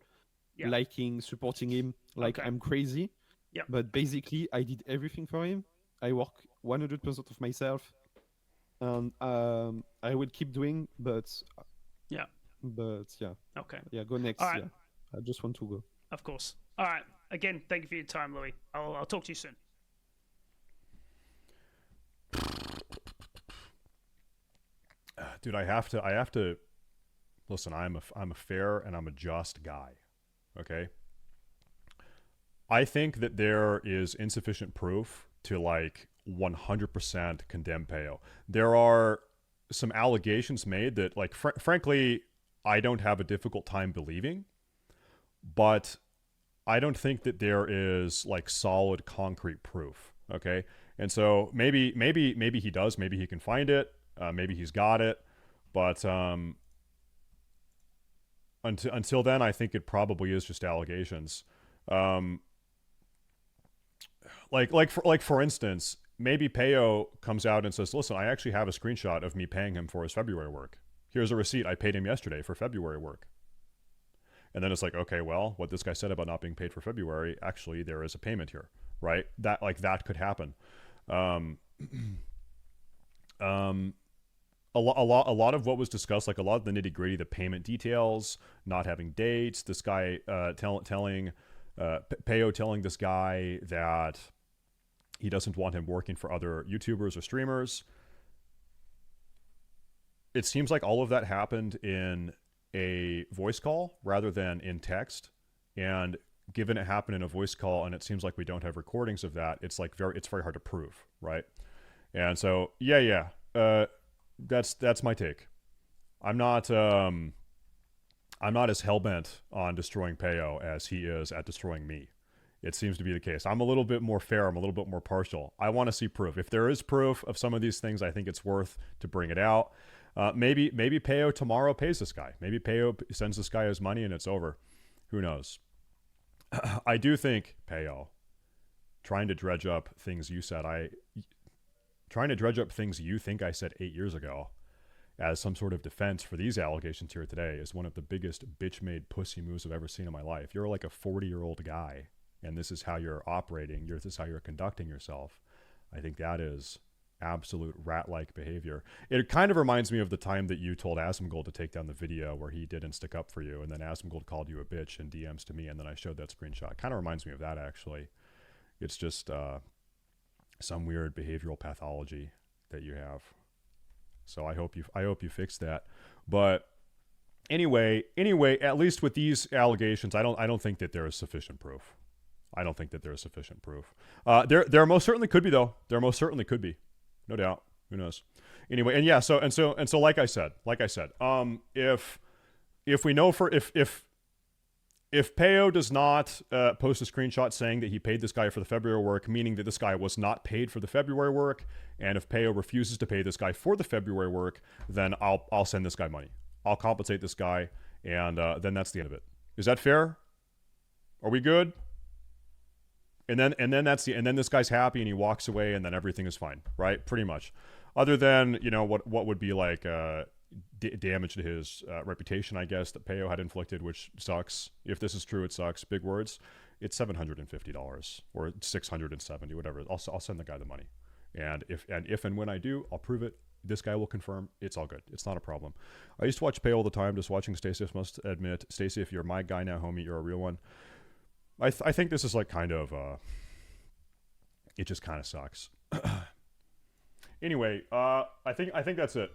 liking, supporting him like I'm crazy. Yeah. But basically, I did everything for him. I work 100% of myself, and I will keep doing. But yeah. Okay. Yeah. Go next. All right. Yeah. I just want to go. Of course. All right. Again, thank you for your time, Louis. I'll talk to you soon. Dude, I have to. Listen, I'm a fair and I'm a just guy. Okay. I think that there is insufficient proof to 100% condemn Payo. There are some allegations made that frankly, I don't have a difficult time believing, but I don't think that there is solid concrete proof. Okay. And so maybe he does, maybe he can find it. Maybe he's got it, but until then, I think it probably is just allegations. For instance, maybe Payo comes out and says, "Listen, I actually have a screenshot of me paying him for his February work. Here's a receipt. I paid him yesterday for February work." And then it's okay, well, what this guy said about not being paid for February, actually, there is a payment here, right? That could happen. A lot of what was discussed, a lot of the nitty gritty, the payment details, not having dates, this guy telling Payo telling this guy that he doesn't want him working for other YouTubers or streamers. It seems like all of that happened in a voice call rather than in text. And given it happened in a voice call and it seems like we don't have recordings of that, it's very hard to prove, right? And so, that's my take. I'm not as hellbent on destroying Payo as he is at destroying me. It seems to be the case. I'm a little bit more fair. I'm a little bit more partial. I want to see proof. If there is proof of some of these things, I think it's worth to bring it out. Maybe Payo tomorrow pays this guy. Maybe Payo sends this guy his money and it's over. Who knows? I do think Payo trying to dredge up things you said. Trying to dredge up things you think I said 8 years ago as some sort of defense for these allegations here today is one of the biggest bitch-made pussy moves I've ever seen in my life. You're like a 40-year-old guy, and this is how you're operating. This is how you're conducting yourself. I think that is absolute rat-like behavior. It kind of reminds me of the time that you told Asmongold to take down the video where he didn't stick up for you, and then Asmongold called you a bitch in DMs to me, and then I showed that screenshot. It kind of reminds me of that, actually. It's just some weird behavioral pathology that you have. So I hope you fix that. But anyway, at least with these allegations, I don't think that there is sufficient proof. There most certainly could be, though. There most certainly could be, no doubt. Who knows? Anyway, and yeah, so like I said, if we know if Payo does not post a screenshot saying that he paid this guy for the February work, meaning that this guy was not paid for the February work, and if Payo refuses to pay this guy for the February work, then I'll send this guy money. I'll compensate this guy, and then that's the end of it. Is that fair? Are we good? And then this guy's happy and he walks away, and then everything is fine, right? Pretty much. Other than what would be like damage to his reputation, I guess, that Payo had inflicted, which sucks. If this is true, it sucks. Big words. It's $750 or $670, whatever. I'll send the guy the money, and if and when I do, I'll prove it. This guy will confirm. It's all good. It's not a problem. I used to watch Payo all the time. Just watching StaySafe, must admit, StaySafe, you're my guy now, homie. You're a real one. I think this is like kind of it just kind of sucks. Anyway, I think that's it.